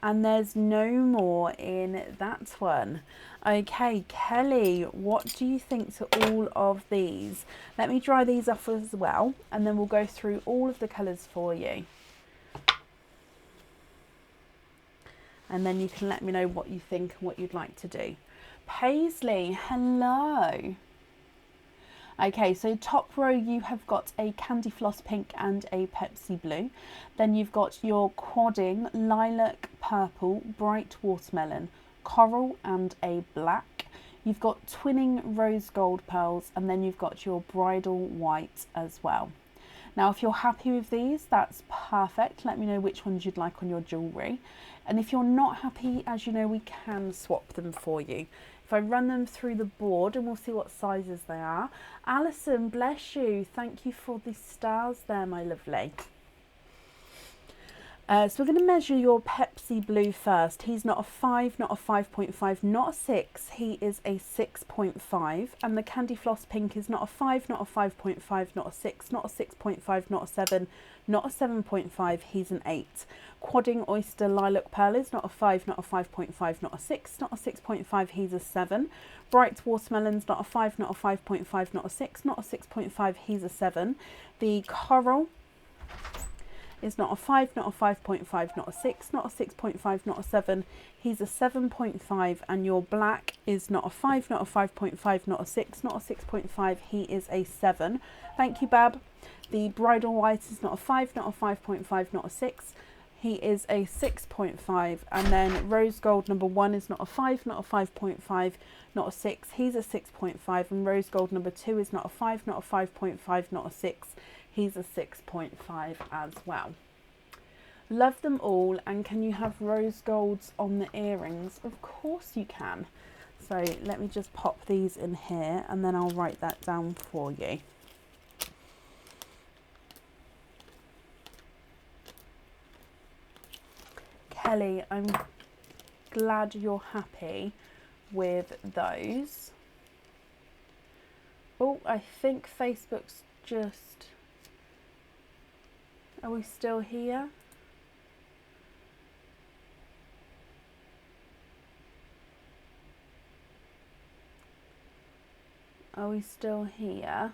and there's no more in that one. Okay, Kelly, what do you think to all of these? Let me dry these off as well, and then we'll go through all of the colours for you, and then you can let me know what you think and what you'd like to do. Paisley, hello. Okay, so top row you have got a candy floss pink and a Pepsi blue. Then you've got your quadding lilac purple, bright watermelon, coral and a black. You've got twinning rose gold pearls, and then you've got your bridal white as well. Now if you're happy with these, that's perfect. Let me know which ones you'd like on your jewellery. And if you're not happy, as you know, we can swap them for you. If I run them through the board and we'll see what sizes they are. Alison, bless you. Thank you for the stars there, my lovely. So we're going to measure your Pepsi blue first. He's not a 5, not a 5.5, not a 6. He is a 6.5. And the candy floss pink is not a 5, not a 5.5, not a 6, not a 6.5, not a 7, not a 7.5. He's an 8. Quadding oyster lilac pearl is not a 5, not a 5.5, not a 6, not a 6.5. He's a 7. Bright watermelon's not a 5, not a 5.5, not a 6, not a 6.5. He's a 7. The coral is not a 5, not a 5.5, not a 6, not a 6.5, not a 7. He's a 7.5. And your black is not a 5, not a 5.5, not a 6, not a 6.5. He is a 7. Thank you, Bab. The bridal white is not a 5, not a 5.5, not a 6. He is a 6.5. And then rose gold number 1 is not a 5, not a 5.5, not a 6. He's a 6.5. And rose gold number 2 is not a 5, not a 5.5, not a 6. He's a 6.5 as well. Love them all. And can you have rose golds on the earrings? Of course you can. So let me just pop these in here and then I'll write that down for you. Kelly, I'm glad you're happy with those. Oh, I think Facebook's just... Are we still here? Are we still here?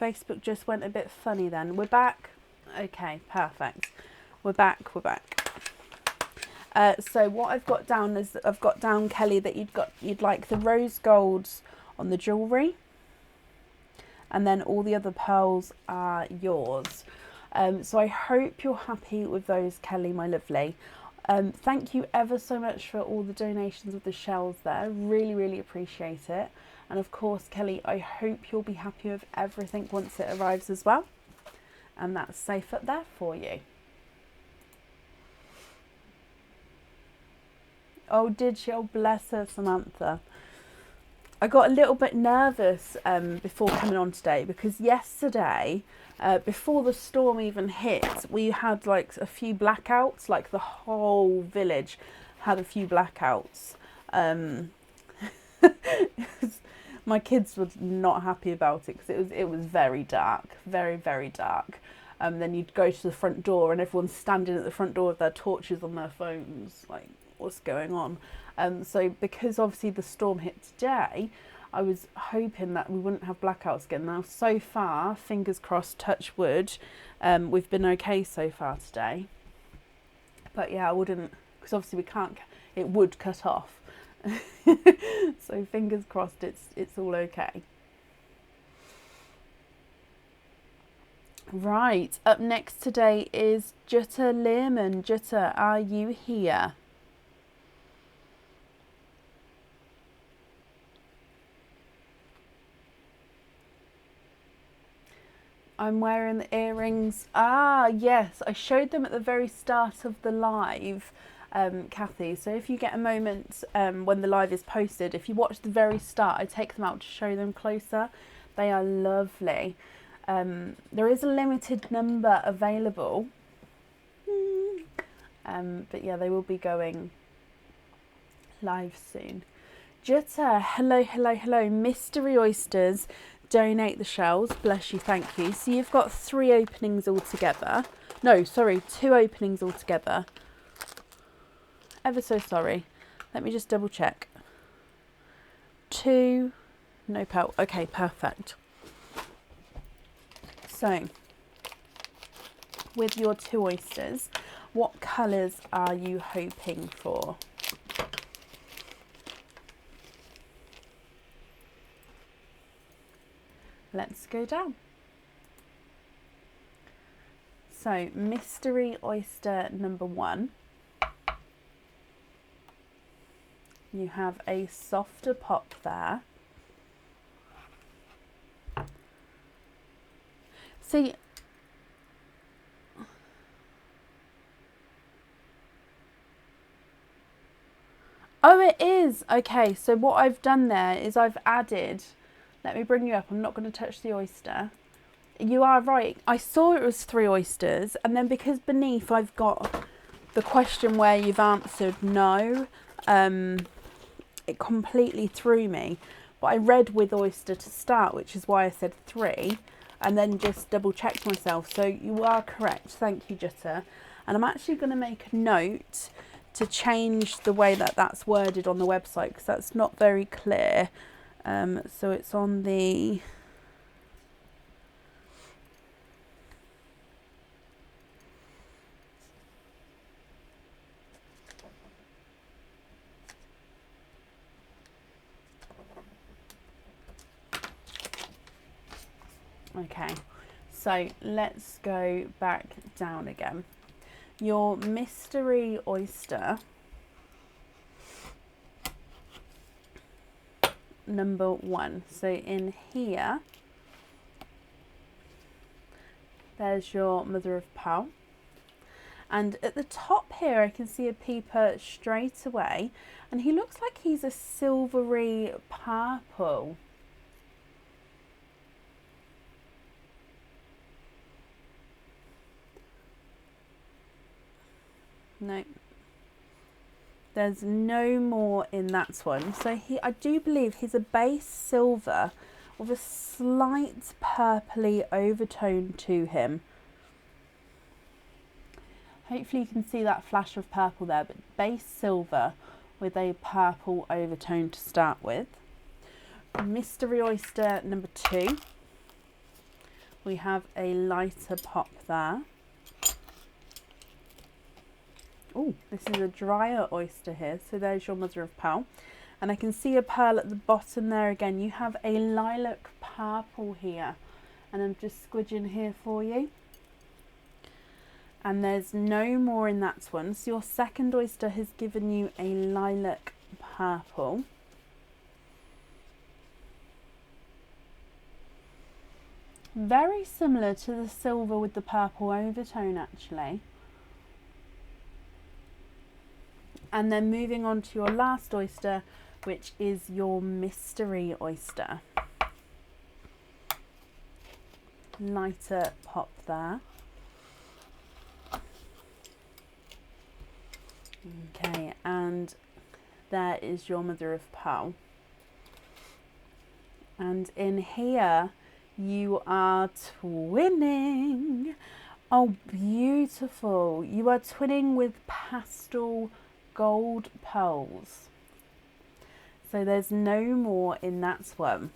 Facebook just went a bit funny then. We're back. Okay, perfect. We're back. So what I've got down is I've got down, Kelly, that you'd like the rose golds on the jewellery, and then all the other pearls are yours. So I hope you're happy with those, Kelly, my lovely. Thank you ever so much for all the donations of the shells there. Really appreciate it. And of course, Kelly, I hope you'll be happy with everything once it arrives as well. And that's safe up there for you. Oh, did she? Oh, bless her, Samantha. I got a little bit nervous before coming on today, because yesterday, before the storm even hit, we had like a few blackouts. Like the whole village had a few blackouts. My kids were not happy about it because it was very dark, very, very dark. Then you'd go to the front door and everyone's standing at the front door with their torches on their phones, like, what's going on? So because obviously the storm hit today, I was hoping that we wouldn't have blackouts again. Now, so far, fingers crossed, touch wood, we've been okay so far today. But yeah, I wouldn't, because obviously we can't, it would cut off. So fingers crossed it's all okay. Right, up next today is Jutta Lehrman. Jutta, are you here? I'm wearing the earrings. Ah, yes, I showed them at the very start of the live, Kathy. So if you get a moment when the live is posted, if you watch the very start, I take them out to show them closer. They are lovely. There is a limited number available, but yeah, they will be going live soon. Jutta, hello, hello, hello. Mystery Oysters, donate the shells. Bless you, thank you. So you've got 3 openings altogether. No, sorry, 2 openings altogether. Ever so sorry. Let me just double check. 2, no pelt. Okay, perfect. So, with your 2 oysters, what colours are you hoping for? Let's go down. So, mystery oyster number 1. You have a softer pop there. See, oh, it is. Okay, so what I've done there is I've added, let me bring you up, I'm not going to touch the oyster. You are right, I saw it was 3 oysters, and then because beneath I've got the question where you've answered no, it completely threw me. But I read with oyster to start, which is why I said 3. And then just double checked myself. So you are correct. Thank you, Jutta. And I'm actually going to make a note to change the way that that's worded on the website, because that's not very clear. So it's on the... Okay, so let's go back down again. Your mystery oyster number 1. So in here, there's your mother of pearl. And at the top here, I can see a peeper straight away. And he looks like he's a silvery purple. No, there's no more in that one. So I do believe he's a base silver with a slight purpley overtone to him. Hopefully you can see that flash of purple there, but base silver with a purple overtone to start with. Mystery oyster number 2. We have a lighter pop there. Oh, this is a drier oyster here. So there's your mother of pearl. And I can see a pearl at the bottom there again. You have a lilac purple here. And I'm just squidging here for you. And there's no more in that one. So your second oyster has given you a lilac purple. Very similar to the silver with the purple overtone actually. And then moving on to your last oyster, which is your mystery oyster. Lighter pop there. Okay, and there is your mother of pearl. And in here you are twinning. Oh, beautiful. You are twinning with pastel gold pearls. So there's no more in that one.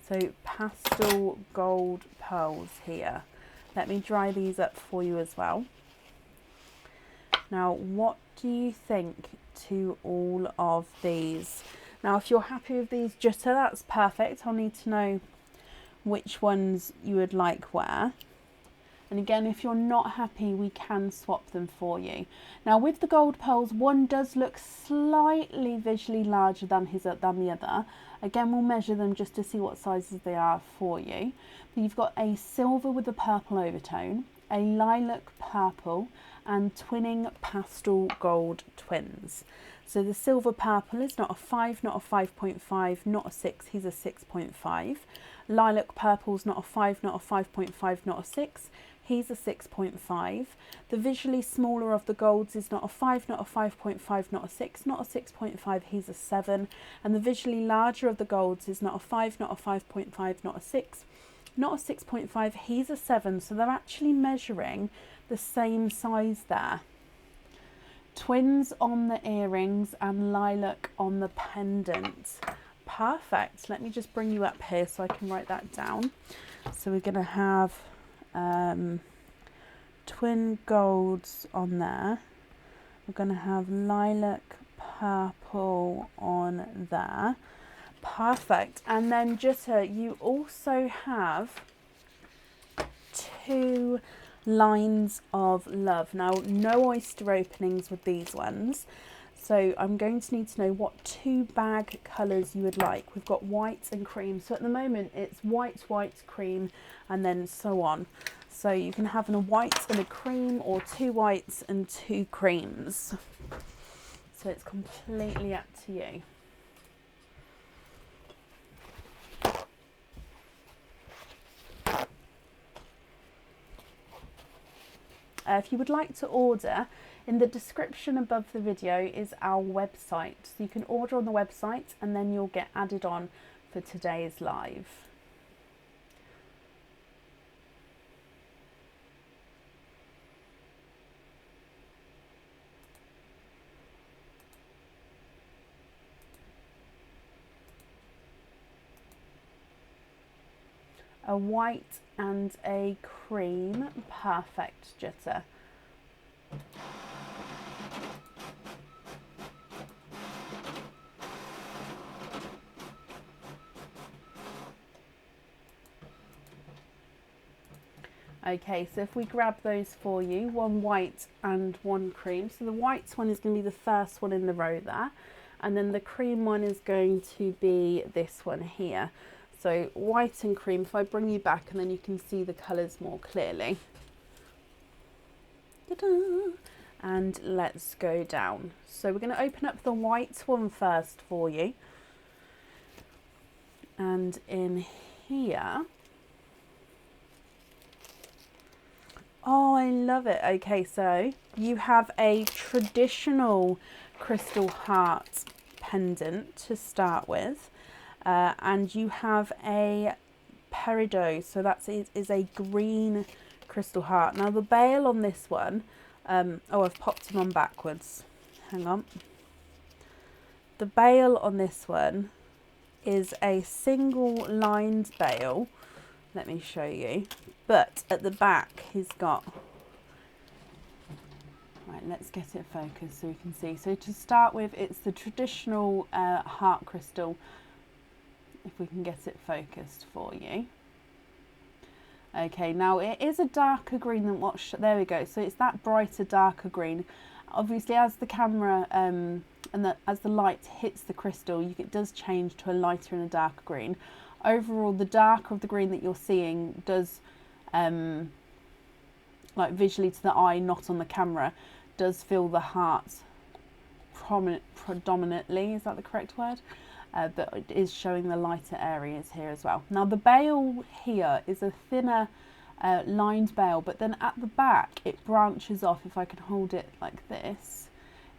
So pastel gold pearls here. Let me dry these up for you as well. Now, what do you think to all of these? Now, if you're happy with these Jutta, that's perfect. I'll need to know which ones you would like where. And again, if you're not happy, we can swap them for you. Now, with the gold pearls, one does look slightly visually larger than the other. Again, we'll measure them just to see what sizes they are for you. But you've got a silver with a purple overtone, a lilac purple, and twinning pastel gold twins. So the silver purple is not a 5, not a 5.5, not a 6, he's a 6.5. Lilac purple's not a 5, not a 5.5, not a 6, he's a 6.5. The visually smaller of the golds is not a 5, not a 5.5, not a 6, not a 6.5, he's a 7. And the visually larger of the golds is not a 5, not a 5.5, not a 6, not a 6.5, he's a 7. So they're actually measuring the same size there. Twins on the earrings and lilac on the pendant. Perfect. Let me just bring you up here so I can write that down. So we're going to have twin golds on there. We're going to have lilac purple on there. Perfect. And then Jutta, you also have 2 lines of love. Now, no oyster openings with these ones, so I'm going to need to know what 2 bag colours you would like. We've got white and cream, so at the moment it's white, cream, and then so on. So you can have a white and a cream, or 2 whites and 2 creams. So it's completely up to you. If you would like to order, in the description above the video is our website. So you can order on the website and then you'll get added on for today's live. A white and a cream. Perfect, Jutta. Okay, so if we grab those for you, 1 white and 1 cream. So the white one is going to be the first one in the row there, and then the cream one is going to be this one here. So white and cream. If I bring you back and then you can see the colours more clearly. Ta-da! And let's go down. So we're going to open up the white one first for you. And in here, oh, I love it. Okay, so you have a traditional crystal heart pendant to start with. And you have a peridot, so that is a green crystal heart. Now the bail on this one, oh, I've popped him on backwards. Hang on. The bail on this one is a single lined bail. Let me show you. But at the back, he's got... Right, let's get it focused so we can see. So to start with, it's the traditional heart crystal. If we can get it focused for you. Okay, now it is a darker green than what, there we go. So it's that brighter, darker green. Obviously, as the camera as the light hits the crystal, it does change to a lighter and a darker green. Overall, the darker of the green that you're seeing does, like visually to the eye, not on the camera, does fill the heart predominantly, is that the correct word? But it is showing the lighter areas here as well. Now the bail here is a thinner lined bail, but then at the back it branches off. If I can hold it like this,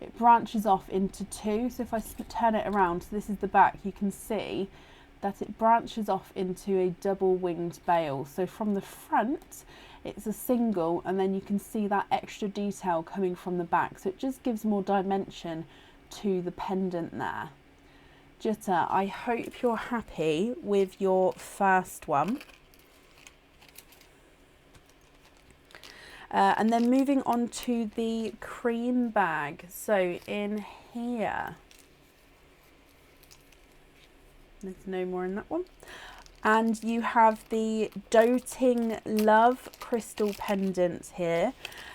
it branches off into two. So if I turn it around, so this is the back, you can see that it branches off into a double winged bail. So from the front it's a single, and then you can see that extra detail coming from the back, so it just gives more dimension to the pendant there. Jutta, I hope you're happy with your first one. And then moving on to the cream bag. So in here, there's no more in that one. And you have the Doting Love crystal pendant here.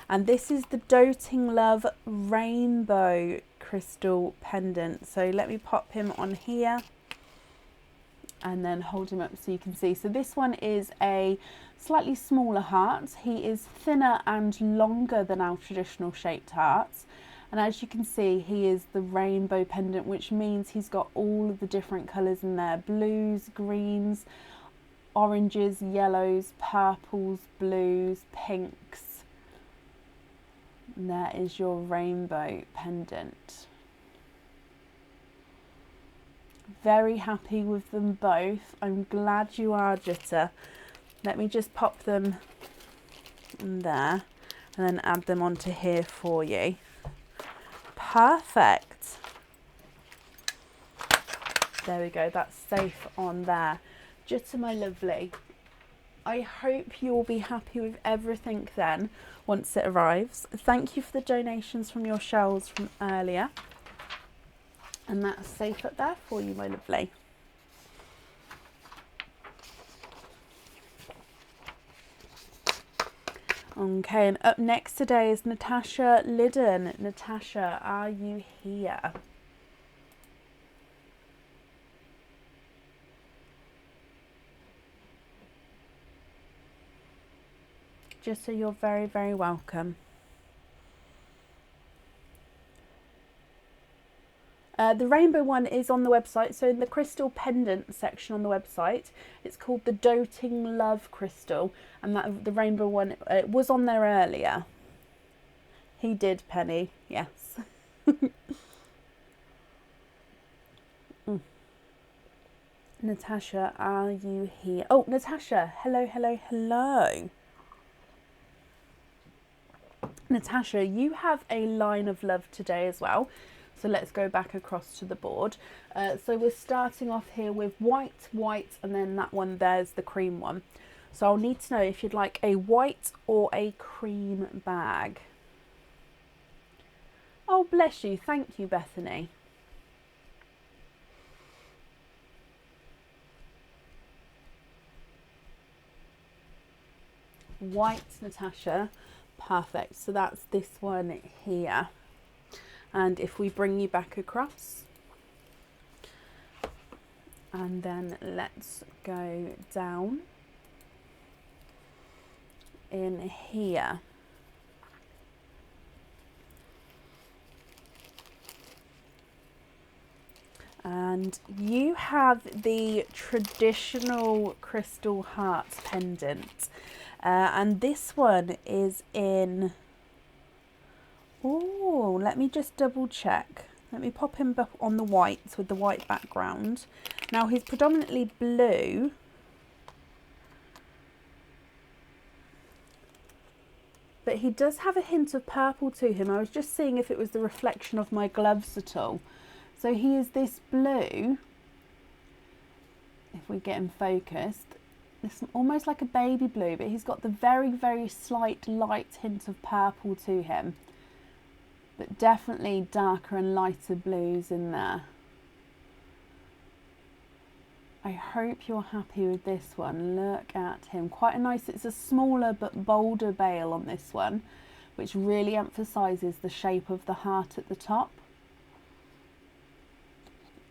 And this is the Doting Love rainbow crystal pendant. So let me pop him on here and then hold him up so you can see. So this one is a slightly smaller heart. He is thinner and longer than our traditional shaped hearts. And as you can see, he is the rainbow pendant, which means he's got all of the different colours in there. Blues, greens, oranges, yellows, purples, blues, pinks. And there is your rainbow pendant. Very happy with them both. I'm glad you are, Jutta. Let me just pop them in there and then add them onto here for you. Perfect. There we go, that's safe on there. Jutta, my lovely, I hope you'll be happy with everything then once it arrives. Thank you for the donations from your shells from earlier. And that's safe up there for you, my lovely. Okay, and up next today is Natasha Lidden. Natasha, are you here? Just so you're very, very welcome. The rainbow one is on the website, so in the crystal pendant section on the website, it's called the Doting Love crystal, and that the rainbow one was on there earlier. He did, Penny, yes. Natasha, are you here? Oh, Natasha, hello, hello, hello. Natasha, you have a line of love today as well. So let's go back across to the board. So we're starting off here with white, white, and then that one there's the cream one. So I'll need to know if you'd like a white or a cream bag. Oh, bless you. Thank you, Bethany. White, Natasha. Perfect. So that's this one here. And if we bring you back across, and then let's go down in here. And you have the traditional crystal hearts pendant. And this one is in... Oh, let me just double check. Let me pop him up on the whites with the white background. Now he's predominantly blue. But he does have a hint of purple to him. I was just seeing if it was the reflection of my gloves at all. So he is this blue. If we get him focused. It's almost like a baby blue, but he's got the very, very slight light hint of purple to him. But definitely darker and lighter blues in there. I hope you're happy with this one. Look at him. Quite a nice, it's a smaller but bolder bail on this one, which really emphasises the shape of the heart at the top.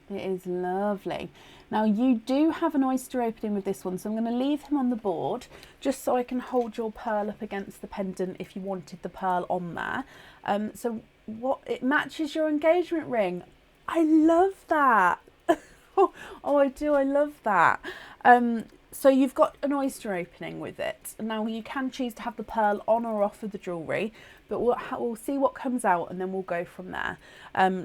It is lovely. Now you do have an oyster opening with this one, so I'm going to leave him on the board just so I can hold your pearl up against the pendant if you wanted the pearl on there. So what, it matches your engagement ring. I love that. Oh, I do. I love that. So you've got an oyster opening with it. Now you can choose to have the pearl on or off of the jewellery, but we'll see what comes out and then we'll go from there.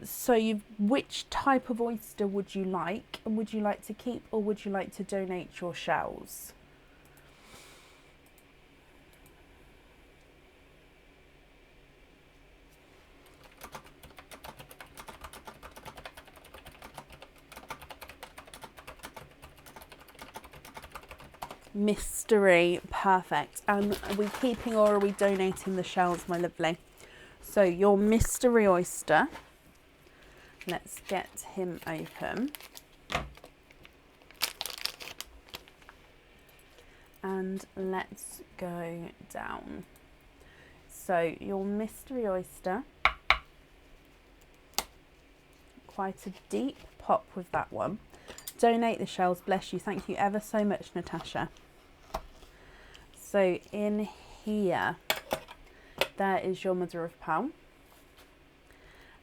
So which type of oyster would you like? And would you like to keep or would you like to donate your shells? Mystery, perfect. And are we keeping or are we donating the shells, my lovely? So your mystery oyster, let's get him open. And let's go down. So your mystery oyster, quite a deep pop with that one. Donate the shells, bless you. Thank you ever so much, Natasha. So in here, there is your mother of pearl.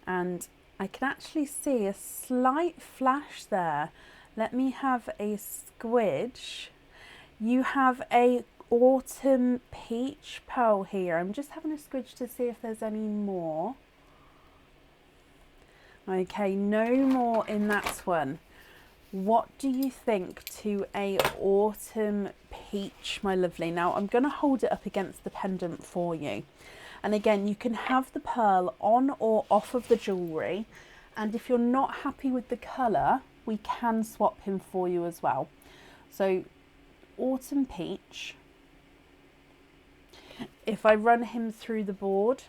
And I can actually see a slight flash there. Let me have a squidge. You have a autumn peach pearl here. I'm just having a squidge to see if there's any more. Okay, no more in that one. What do you think to a autumn peach, my lovely? Now I'm going to hold it up against the pendant for you. And again, you can have the pearl on or off of the jewellery. And if you're not happy with the colour, we can swap him for you as well. So autumn peach. If I run him through the board,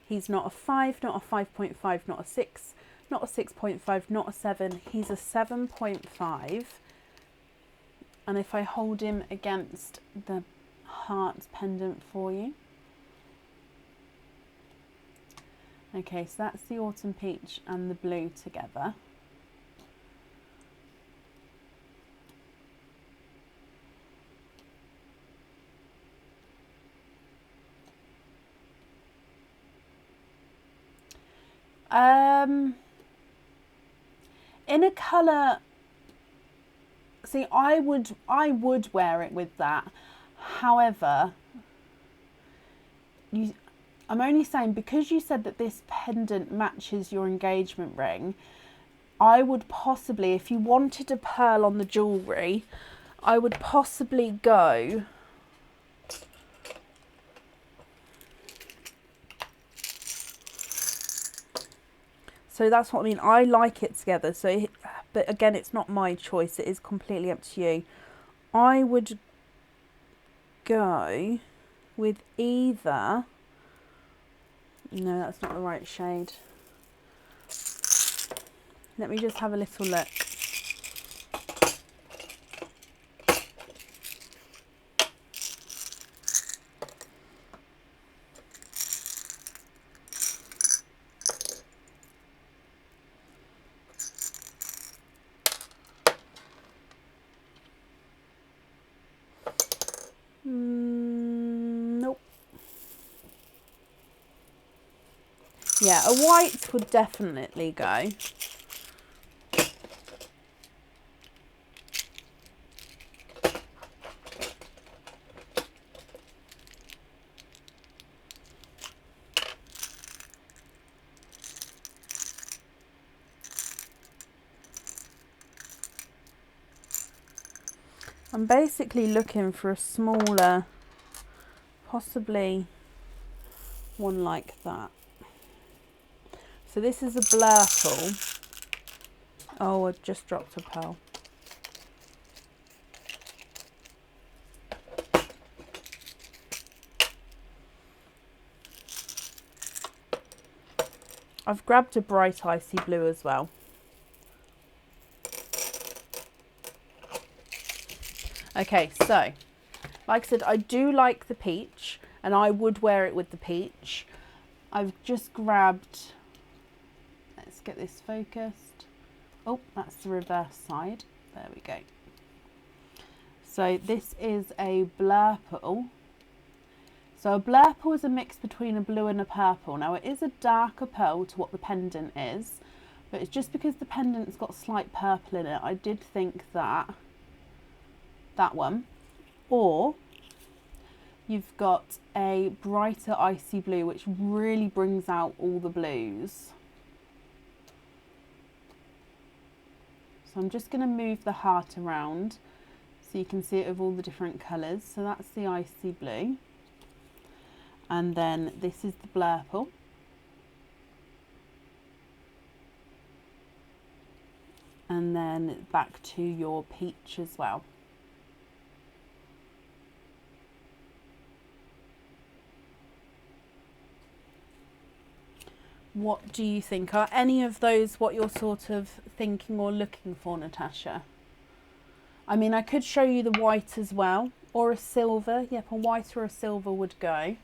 he's not a 5, not a 5.5, not a 6. Not a 6.5, not a 7, he's a 7.5. And if I hold him against the hearts pendant for you. Okay, so that's the autumn peach and the blue together. In a colour, see, I would wear it with that. However, I'm only saying because you said that this pendant matches your engagement ring, I would possibly, if you wanted a pearl on the jewellery, I would possibly go so that's what I mean. I like it together. So, but again, it's not my choice. It is completely up to you. I would go with either. No, that's not the right shade. Let me just have a little look. Nope. Yeah, a white would definitely go. I'm basically looking for a smaller, possibly one like that. So this is a Blurple. Oh, I just dropped a pearl. I've grabbed a bright icy blue as well. Okay, so, like I said, I do like the peach, and I would wear it with the peach. I've just grabbed, let's get this focused. Oh, that's the reverse side. There we go. So this is a Blurple. So a Blurple is a mix between a blue and a purple. Now it is a darker pearl to what the pendant is, but it's just because the pendant's got slight purple in it, I did think that one. Or you've got a brighter icy blue, which really brings out all the blues. So I'm just going to move the heart around so you can see it with all the different colours. So that's the icy blue. And then this is the Blurple. And then back to your peach as well. What do you think? Are any of those what you're sort of thinking or looking for, Natasha? I mean, I could show you the white as well, or a silver. Yep, a white or a silver would go.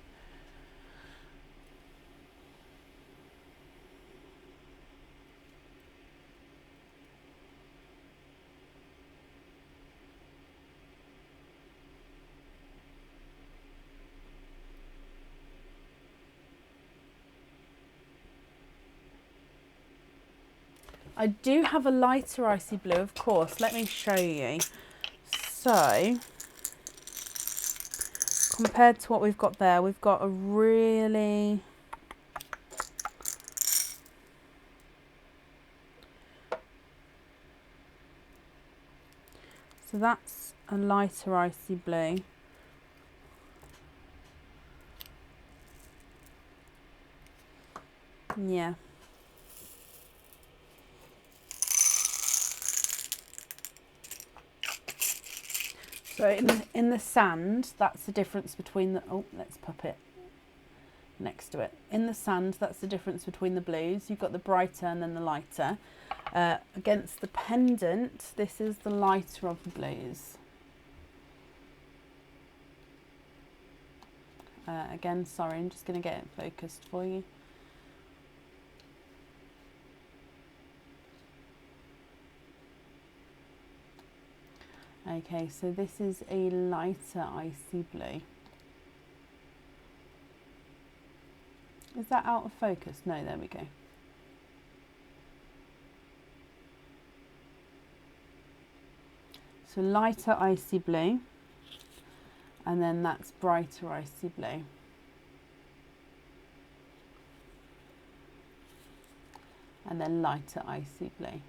I do have a lighter icy blue, of course. Let me show you. So, compared to what we've got there, we've got a really... So that's a lighter icy blue. Yeah. So in the sand, that's the difference between the... Oh, let's pop it next to it. In the sand, that's the difference between the blues. You've got the brighter and then the lighter. Against the pendant, this is the lighter of the blues. Again, sorry, I'm just going to get it focused for you. Okay, so this is a lighter icy blue. Is that out of focus? No, there we go. So lighter icy blue, and then that's brighter icy blue. And then lighter icy blue.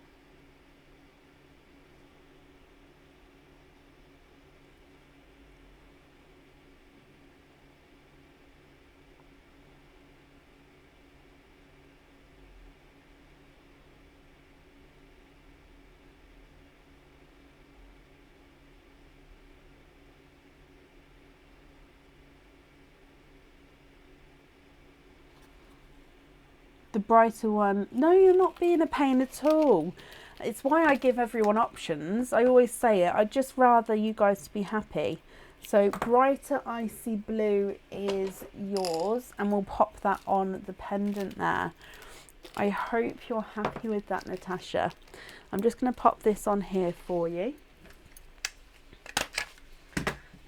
The brighter one. No, you're not being a pain at all. It's why I give everyone options. I always say it. I'd just rather you guys to be happy. So brighter icy blue is yours, and we'll pop that on the pendant there. I hope you're happy with that, Natasha. I'm just going to pop this on here for you.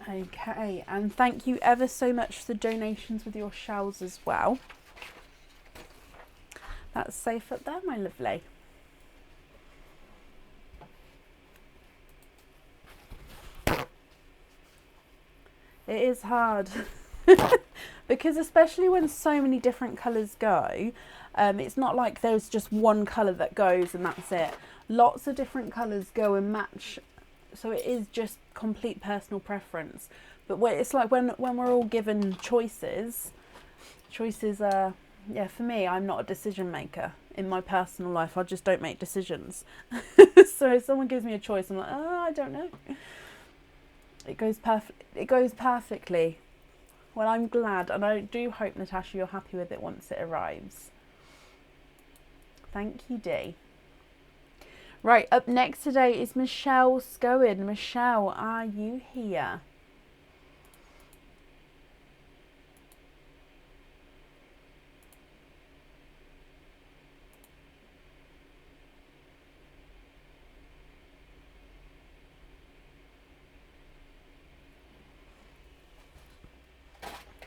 Okay, and thank you ever so much for the donations with your shells as well. That's safe up there, my lovely. It is hard because especially when so many different colours go, it's not like there's just one colour that goes and that's it. Lots of different colours go and match, so it is just complete personal preference. But it's like when we're all given choices are... Yeah, for me, I'm not a decision maker in my personal life. I just don't make decisions. So if someone gives me a choice, I'm like, oh, I don't know. It goes perfectly. Well, I'm glad, and I do hope, Natasha, you're happy with it once it arrives. Thank you, Dee. Right, up next today is Michelle Scowen. Michelle, are you here?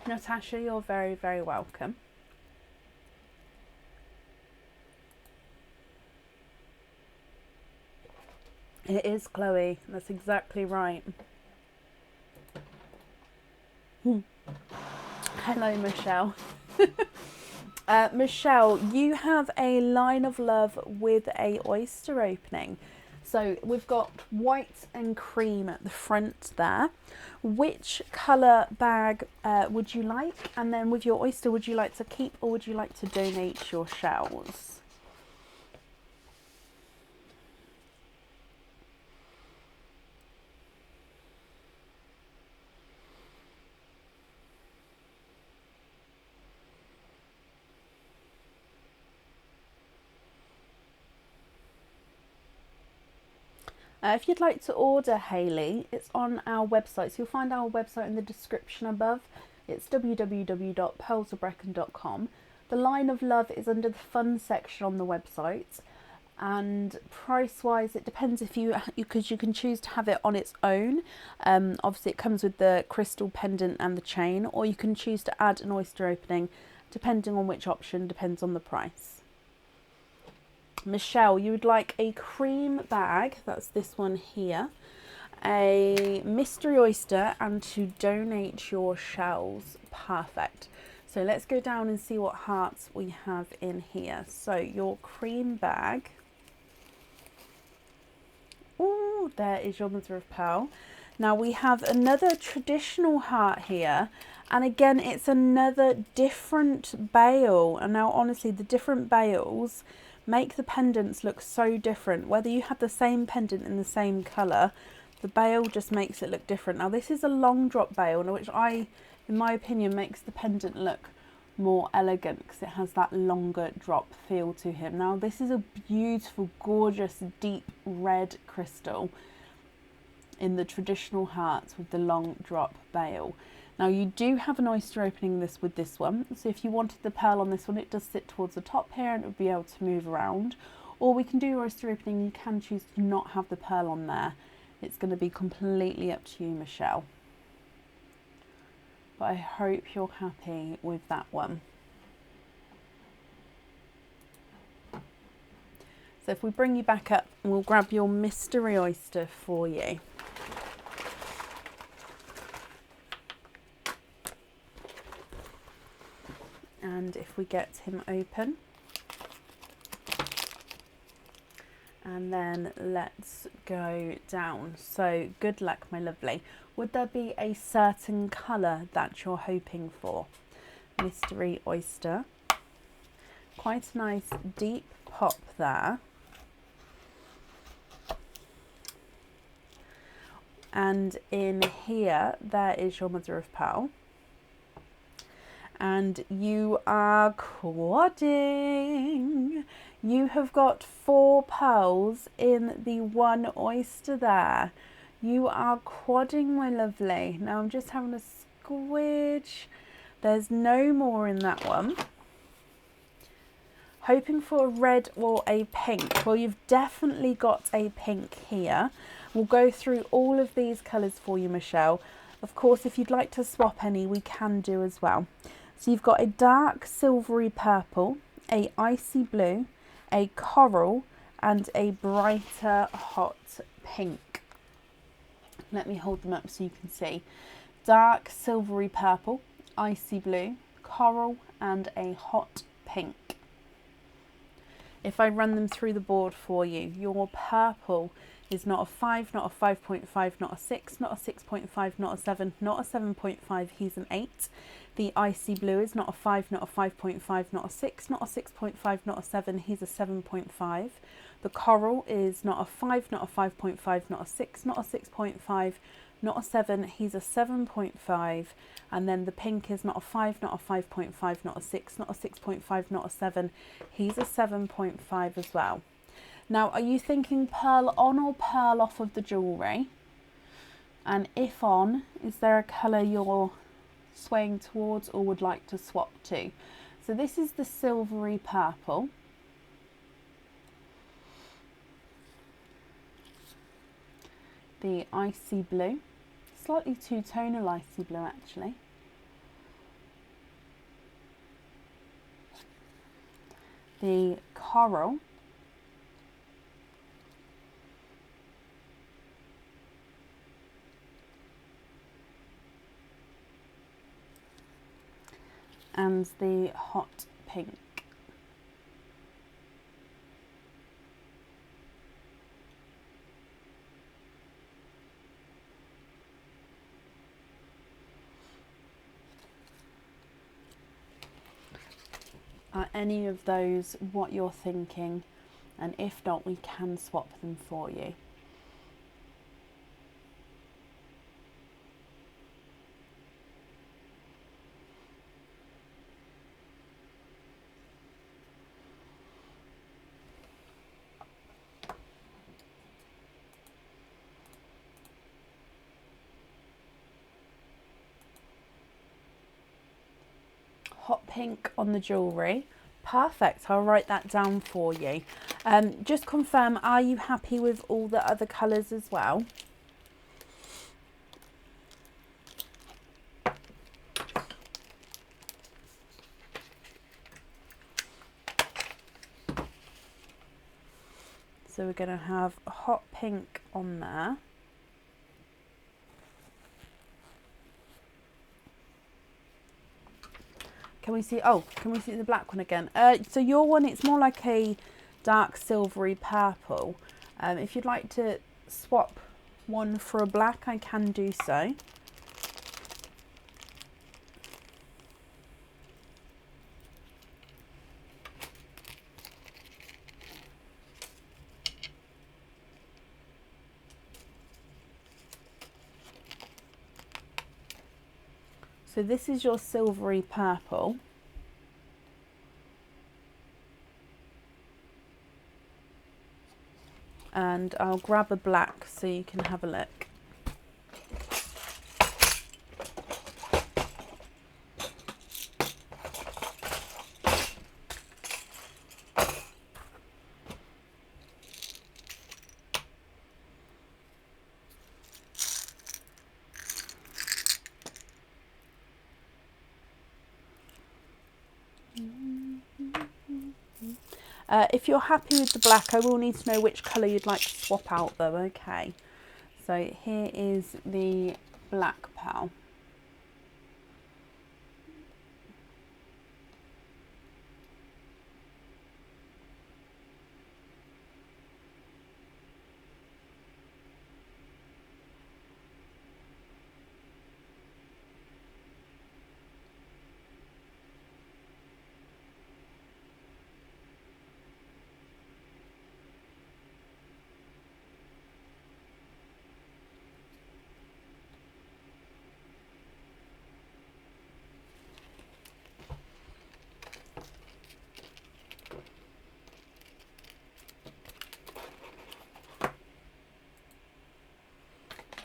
Natasha, you're very, very welcome. It is Chloe, that's exactly right. Hello, Michelle. Michelle, you have a line of love with a oyster opening. So we've got white and cream at the front there. Which colour bag would you like? And then with your oyster, would you like to keep or would you like to donate your shells? If you'd like to order Hayley, it's on our website. So you'll find our website in the description above. It's www.pearlsofbrecon.com. The line of love is under the fun section on the website. And price wise, it depends if because you can choose to have it on its own. Obviously, it comes with the crystal pendant and the chain, or you can choose to add an oyster opening, depending on which option, depends on the price. Michelle, you would like a cream bag, that's this one here, a mystery oyster, and to donate your shells. Perfect. So let's go down and see what hearts we have in here. So your cream bag. Oh, there is your mother of pearl. Now we have another traditional heart here, and again it's another different bail. And now honestly, the different bails make the pendants look so different. Whether you have the same pendant in the same colour, the bail just makes it look different. Now this is a long drop bail, which in my opinion, makes the pendant look more elegant because it has that longer drop feel to him. Now this is a beautiful, gorgeous, deep red crystal in the traditional hearts with the long drop bail. Now you do have an oyster opening with this one, so if you wanted the pearl on this one, it does sit towards the top here and it would be able to move around. Or we can do your oyster opening, you can choose to not have the pearl on there. It's going to be completely up to you, Michelle. But I hope you're happy with that one. So if we bring you back up, we'll grab your mystery oyster for you. And if we get him open, and then let's go down. So good luck, my lovely. Would there be a certain colour that you're hoping for? Mystery oyster. Quite a nice deep pop there. And in here, there is your mother of pearl. And you are quadding. You have got 4 pearls in the one oyster there. You are quadding, my lovely. Now I'm just having a squidge. There's no more in that one. Hoping for a red or a pink. Well, you've definitely got a pink here. We'll go through all of these colours for you, Michelle. Of course, if you'd like to swap any, we can do as well. So you've got a dark silvery purple, a icy blue, a coral, and a brighter hot pink. Let me hold them up so you can see. Dark silvery purple, icy blue, coral, and a hot pink. If I run them through the board for you, your purple is not a 5, not a 5.5, not a 6, not a 6.5, not a 7, not a 7.5, he's an 8. The icy blue is not a 5, not a 5.5, not a 6, not a 6.5, not a 7, he's a 7.5. The coral is not a 5, not a 5.5, not a 6, not a 6.5, not a 7, he's a 7.5. And then the pink is not a 5, not a 5.5, not a 6, not a 6.5, not a 7, he's a 7.5 as well. Now, are you thinking pearl on or pearl off of the jewellery? And if on, is there a colour you're swaying towards or would like to swap to? So this is the silvery purple. The icy blue, slightly two-tonal icy blue actually. the coral. And the hot pink. Are any of those what you're thinking? And if not, we can swap them for you. Hot pink on the jewellery. Perfect, I'll write that down for you. Just confirm, are you happy with all the other colours as well? So we're going to have a hot pink on there. Can we see, oh, can we see the black one again? So your one, it's more like a dark silvery purple. If you'd like to swap one for a black, I can do so. So this is your silvery purple. And I'll grab a black so you can have a look. If you're happy with the black, I will need to know which colour you'd like to swap out though, okay? So here is the black pearl.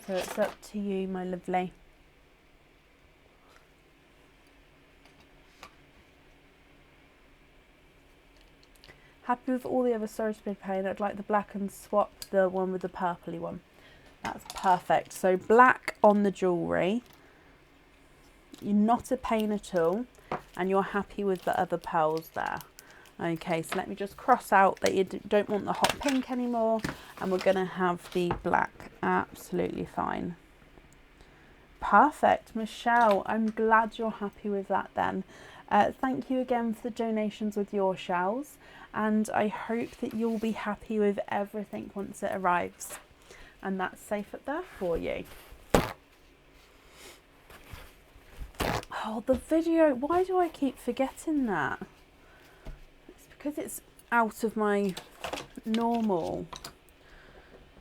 So it's up to you, my lovely. Happy with all the other storage bid paint. I'd like the black and swap the one with the purpley one. That's perfect. So black on the jewellery. You're not a pain at all, and you're happy with the other pearls there. Okay, so let me just cross out that you don't want the hot pink anymore, and we're going to have the black. Absolutely fine. Perfect. Michelle, I'm glad you're happy with that then. Thank you again for the donations with your shells, and I hope that you'll be happy with everything once it arrives. And that's safe up there for you. Oh, the video, why do I keep forgetting that? It's because it's out of my normal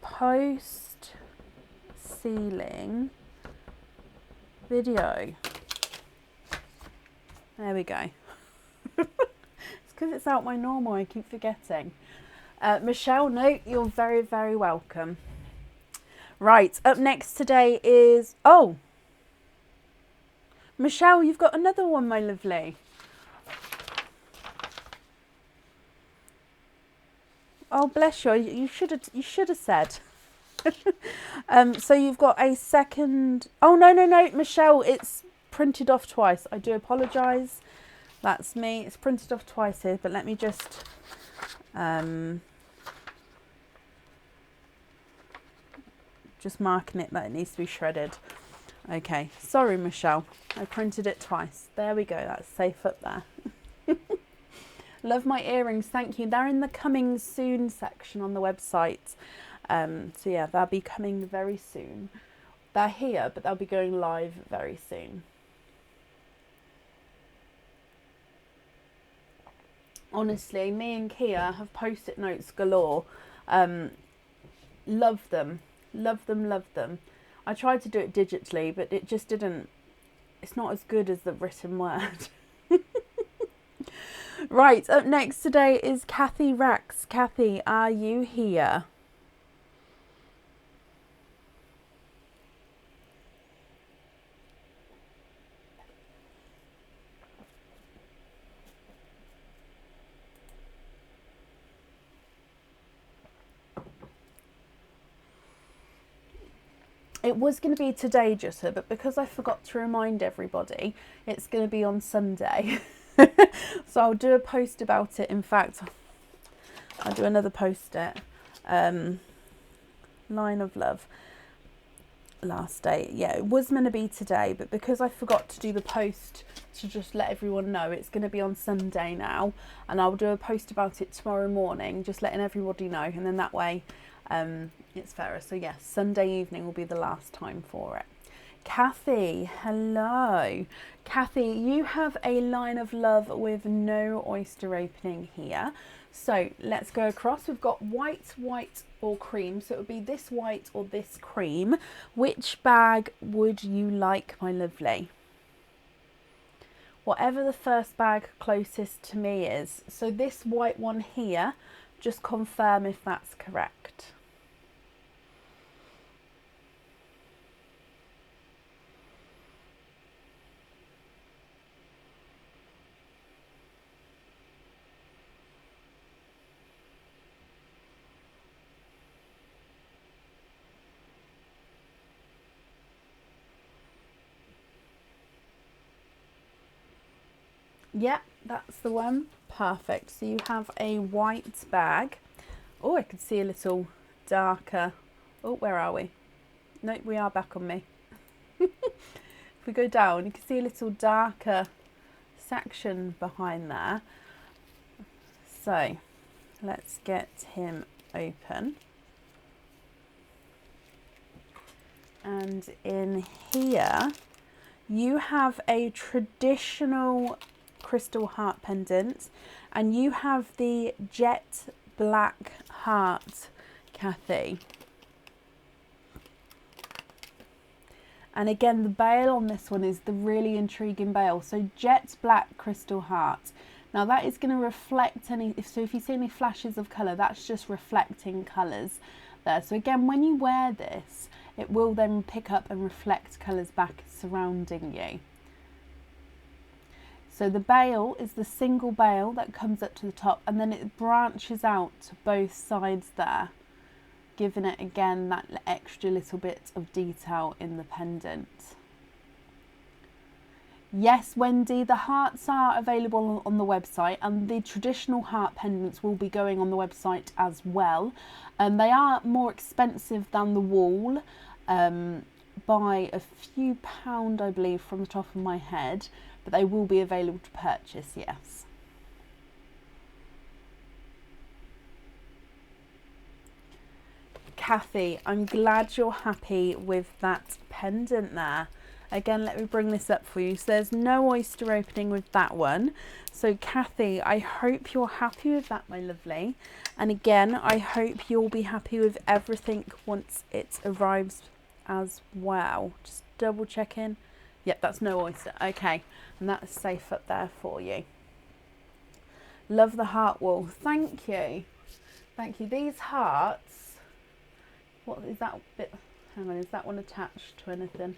post ceiling video. There we go. It's because it's out my normal, I keep forgetting. Michelle, no, you're very, very welcome. Right, up next today is, oh, Michelle, you've got another one, my lovely. Oh, bless you. You should have said. So you've got a second. Oh no, Michelle, it's printed off twice. I do apologise. That's me. It's printed off twice here, but let me just marking it that it needs to be shredded. Okay, sorry Michelle, I printed it twice. There we go, that's safe up there. Love my earrings, thank you. They're in the coming soon section on the website. So yeah, they'll be coming very soon. They're here, but they'll be going live very soon. Honestly, me and Kia have post-it notes galore. Love them, love them, love them. I tried to do it digitally, but it just didn't, it's not as good as the written word. Right, up next today is Kathy Rex. Kathy, are you here? It was going to be today, Jutta, but because I forgot to remind everybody, it's going to be on Sunday. So I'll do a post about it. In fact, I'll do another post-it. Line of Love. Last day. Yeah, it was meant to be today, but because I forgot to do the post to just let everyone know, it's going to be on Sunday now. And I'll do a post about it tomorrow morning, just letting everybody know. And then that way it's fairer. So yes, Sunday evening will be the last time for it. Kathy, hello. Kathy, you have a line of love with no oyster opening here. So let's go across. We've got white, white or cream. So it would be this white or this cream. Which bag would you like, my lovely? Whatever the first bag closest to me is. So this white one here, just confirm if that's correct. Yeah, that's the one. Perfect. So you have a white bag. Oh, I can see a little darker. Oh, where are we? No, we are back on me. If we go down, you can see a little darker section behind there. So let's get him open. And in here, you have a traditional crystal heart pendant, and you have the jet black heart, Kathy. And again, the bail on this one is the really intriguing bail. So jet black crystal heart. Now that is going to reflect any, so if you see any flashes of colour, that's just reflecting colours there. So again, when you wear this, it will then pick up and reflect colours back surrounding you. So the bail is the single bail that comes up to the top, and then it branches out to both sides there, giving it again that extra little bit of detail in the pendant. Yes, Wendy, the hearts are available on the website, and the traditional heart pendants will be going on the website as well. They are more expensive than the wall by a few pound, I believe, from the top of my head, but they will be available to purchase, yes. Kathy, I'm glad you're happy with that pendant there. Again, let me bring this up for you. So there's no oyster opening with that one. So Kathy, I hope you're happy with that, my lovely. And again, I hope you'll be happy with everything once it arrives as well. Just double checking. Yep, that's no oyster. Okay, and that's safe up there for you. Love the heart wall. Thank you. Thank you. These hearts, what is that bit? Hang on, is that one attached to anything?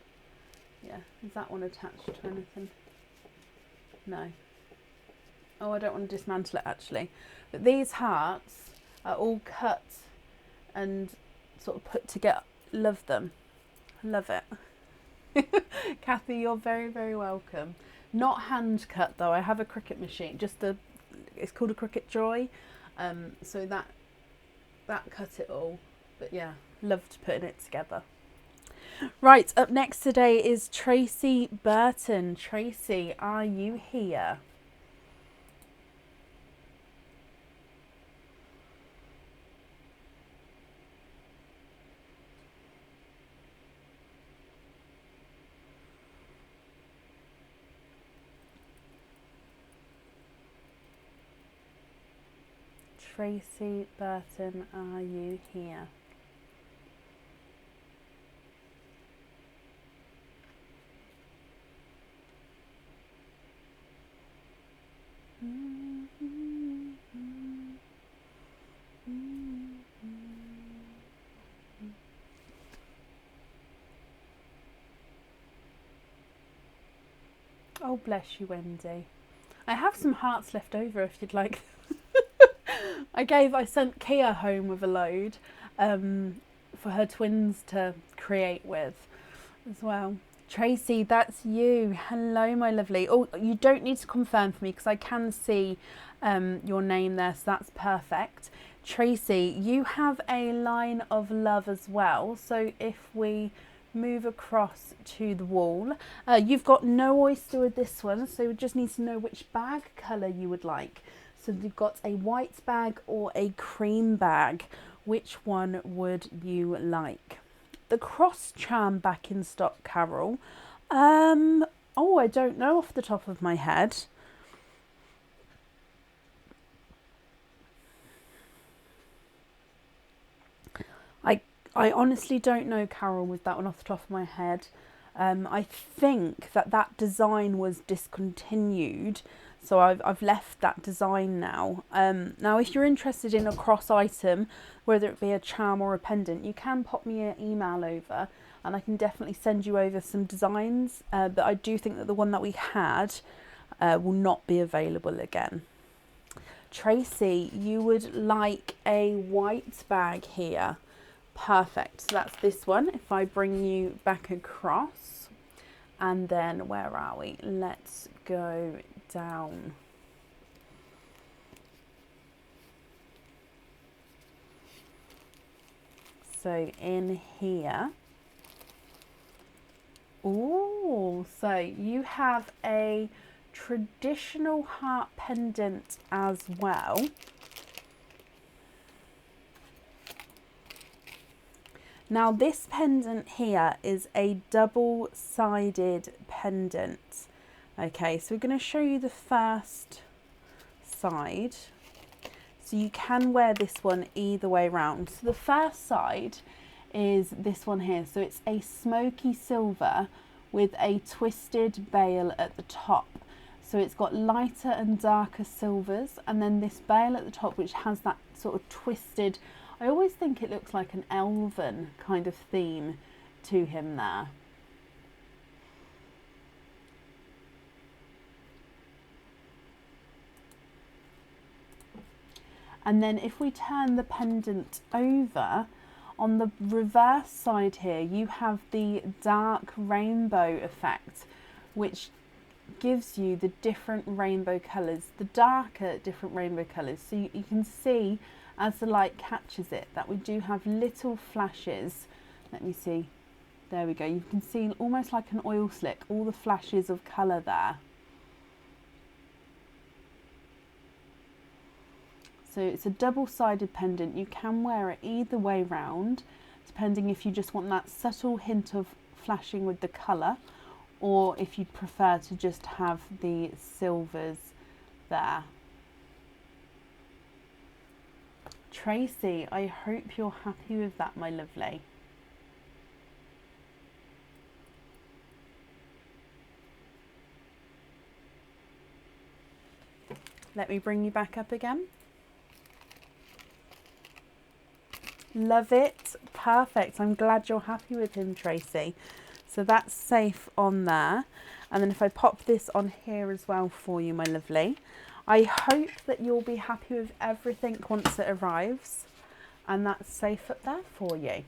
Yeah, is that one attached to anything? No. Oh, I don't want to dismantle it actually. But these hearts are all cut and sort of put together. Love them. Love it. Kathy, you're very, very welcome. Not hand cut though. I have a Cricut machine, it's called a Cricut Joy. So that cut it all. But yeah, loved putting it together. Right, up next today is Tracy Burton. Tracy, are you here? Tracy Burton, are you here? Oh, bless you, Wendy. I have some hearts left over if you'd like. I sent Kia home with a load for her twins to create with as well. Tracy, that's you. Hello, my lovely. Oh, you don't need to confirm for me because I can see your name there, so that's perfect. Tracy, you have a line of love as well. So if we move across to the wall, you've got no oyster with this one, so we just need to know which bag colour you would like. So you've got a white bag or a cream bag. Which one would you like? The cross charm back in stock, Carol. Oh, I don't know off the top of my head. I honestly don't know, Carol, with that one off the top of my head. I think that design was discontinued, so I've left that design now. Now, if you're interested in a cross item, whether it be a charm or a pendant, you can pop me an email over and I can definitely send you over some designs. But I do think that the one that we had will not be available again. Tracy, you would like a white bag here. Perfect. So that's this one. If I bring you back across, and then where are we? Let's go down. So in here. Oh, so you have a traditional heart pendant as well. Now this pendant here is a double-sided pendant. Okay, so we're going to show you the first side. So you can wear this one either way around. So the first side is this one here. So it's a smoky silver with a twisted bail at the top. So it's got lighter and darker silvers, and then this bail at the top which has that sort of twisted, I always think it looks like an elven kind of theme to him there. And then if we turn the pendant over, on the reverse side here, you have the dark rainbow effect, which gives you the different rainbow colours, the darker different rainbow colours. So you can see as the light catches it that we do have little flashes. Let me see. There we go. You can see almost like an oil slick, all the flashes of colour there. So it's a double-sided pendant. You can wear it either way round, depending if you just want that subtle hint of flashing with the colour, or if you'd prefer to just have the silvers there. Tracy, I hope you're happy with that, my lovely. Let me bring you back up again. Love it. Perfect. I'm glad you're happy with him, Tracy. So that's safe on there. And then if I pop this on here as well for you, my lovely. I hope that you'll be happy with everything once it arrives. And that's safe up there for you.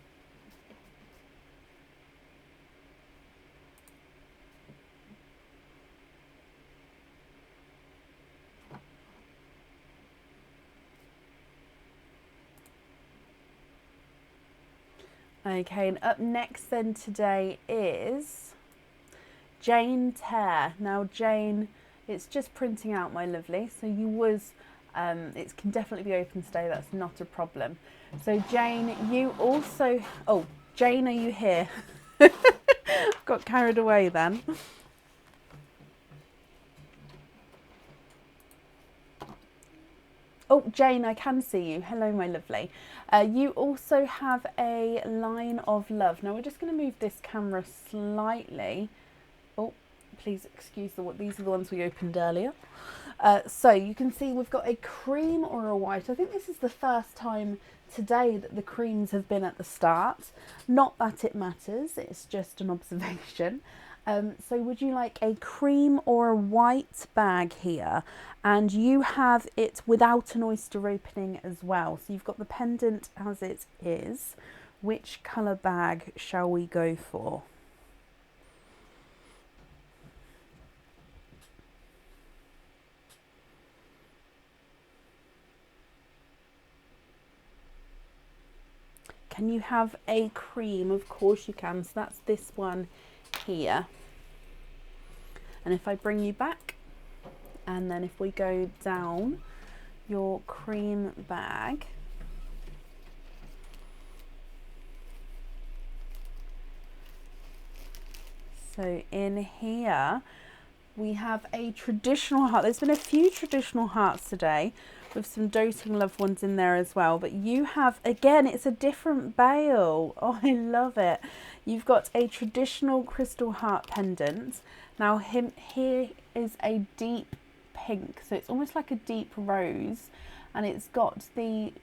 Okay, and up next then today is Jane Tear. Now Jane, it's just printing out, my lovely, so you was, it can definitely be open today, that's not a problem. So Jane, you also, oh, Jane, are you here? Got carried away then. Oh, Jane, I can see you. Hello, my lovely. You also have a line of love. Now we're just going to move this camera slightly. Oh, please excuse these are the ones we opened earlier. So you can see we've got a cream or a white. I think this is the first time today that the creams have been at the start. Not that it matters, it's just an observation. So would you like a cream or a white bag here? And you have it without an oyster opening as well. So you've got the pendant as it is. Which colour bag shall we go for? Can you have a cream? Of course you can. So that's this one here. And if I bring you back, and then if we go down your cream bag, so in here we have a traditional heart. There's been a few traditional hearts today with some doting loved ones in there as well, but you have, again, it's a different bail. Oh, I love it. You've got a traditional crystal heart pendant. Now here is a deep pink, so it's almost like a deep rose, and it's got the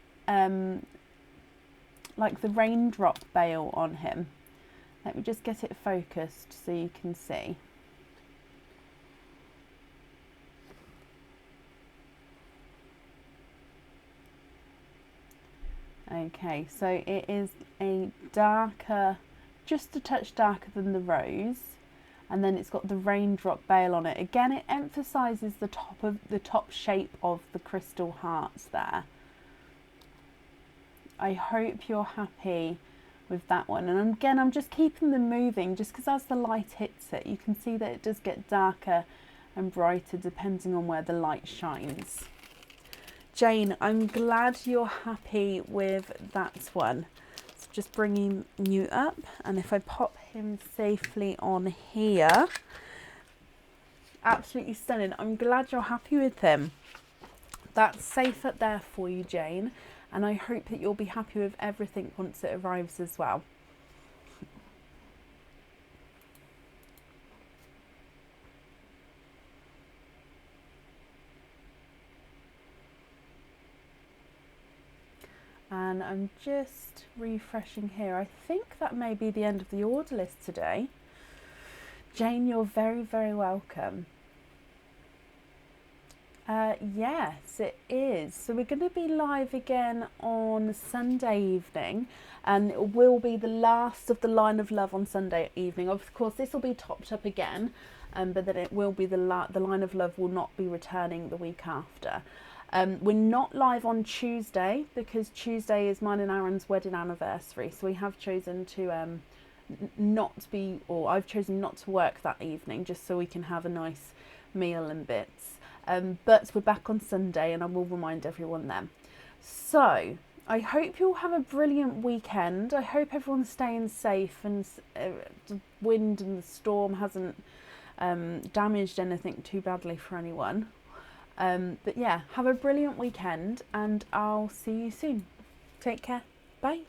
like the raindrop bail on him. Let me just get it focused so you can see. Okay, so it is a darker, just a touch darker than the rose, and then it's got the raindrop bail on it. Again, it emphasises the top shape of the crystal hearts there. I hope you're happy with that one. And again, I'm just keeping them moving just because as the light hits it, you can see that it does get darker and brighter depending on where the light shines. Jane, I'm glad you're happy with that one. So just bringing you up, and if I pop him safely on here, absolutely stunning. I'm glad you're happy with him. That's safe up there for you, Jane, and I hope that you'll be happy with everything once it arrives as well. And I'm just refreshing here. I think that may be the end of the order list today. Jane, you're very, very welcome. Yes, it is. So we're going to be live again on Sunday evening, and it will be the last of the Line of Love on Sunday evening. Of course, this will be topped up again, but then it will be the Line of Love will not be returning the week after. We're not live on Tuesday because Tuesday is mine and Aaron's wedding anniversary, so we have chosen to I've chosen not to work that evening just so we can have a nice meal and bits. But we're back on Sunday, and I will remind everyone then. So I hope you'll have a brilliant weekend. I hope everyone's staying safe and the wind and the storm hasn't damaged anything too badly for anyone. But yeah, have a brilliant weekend, and I'll see you soon. Take care. Bye.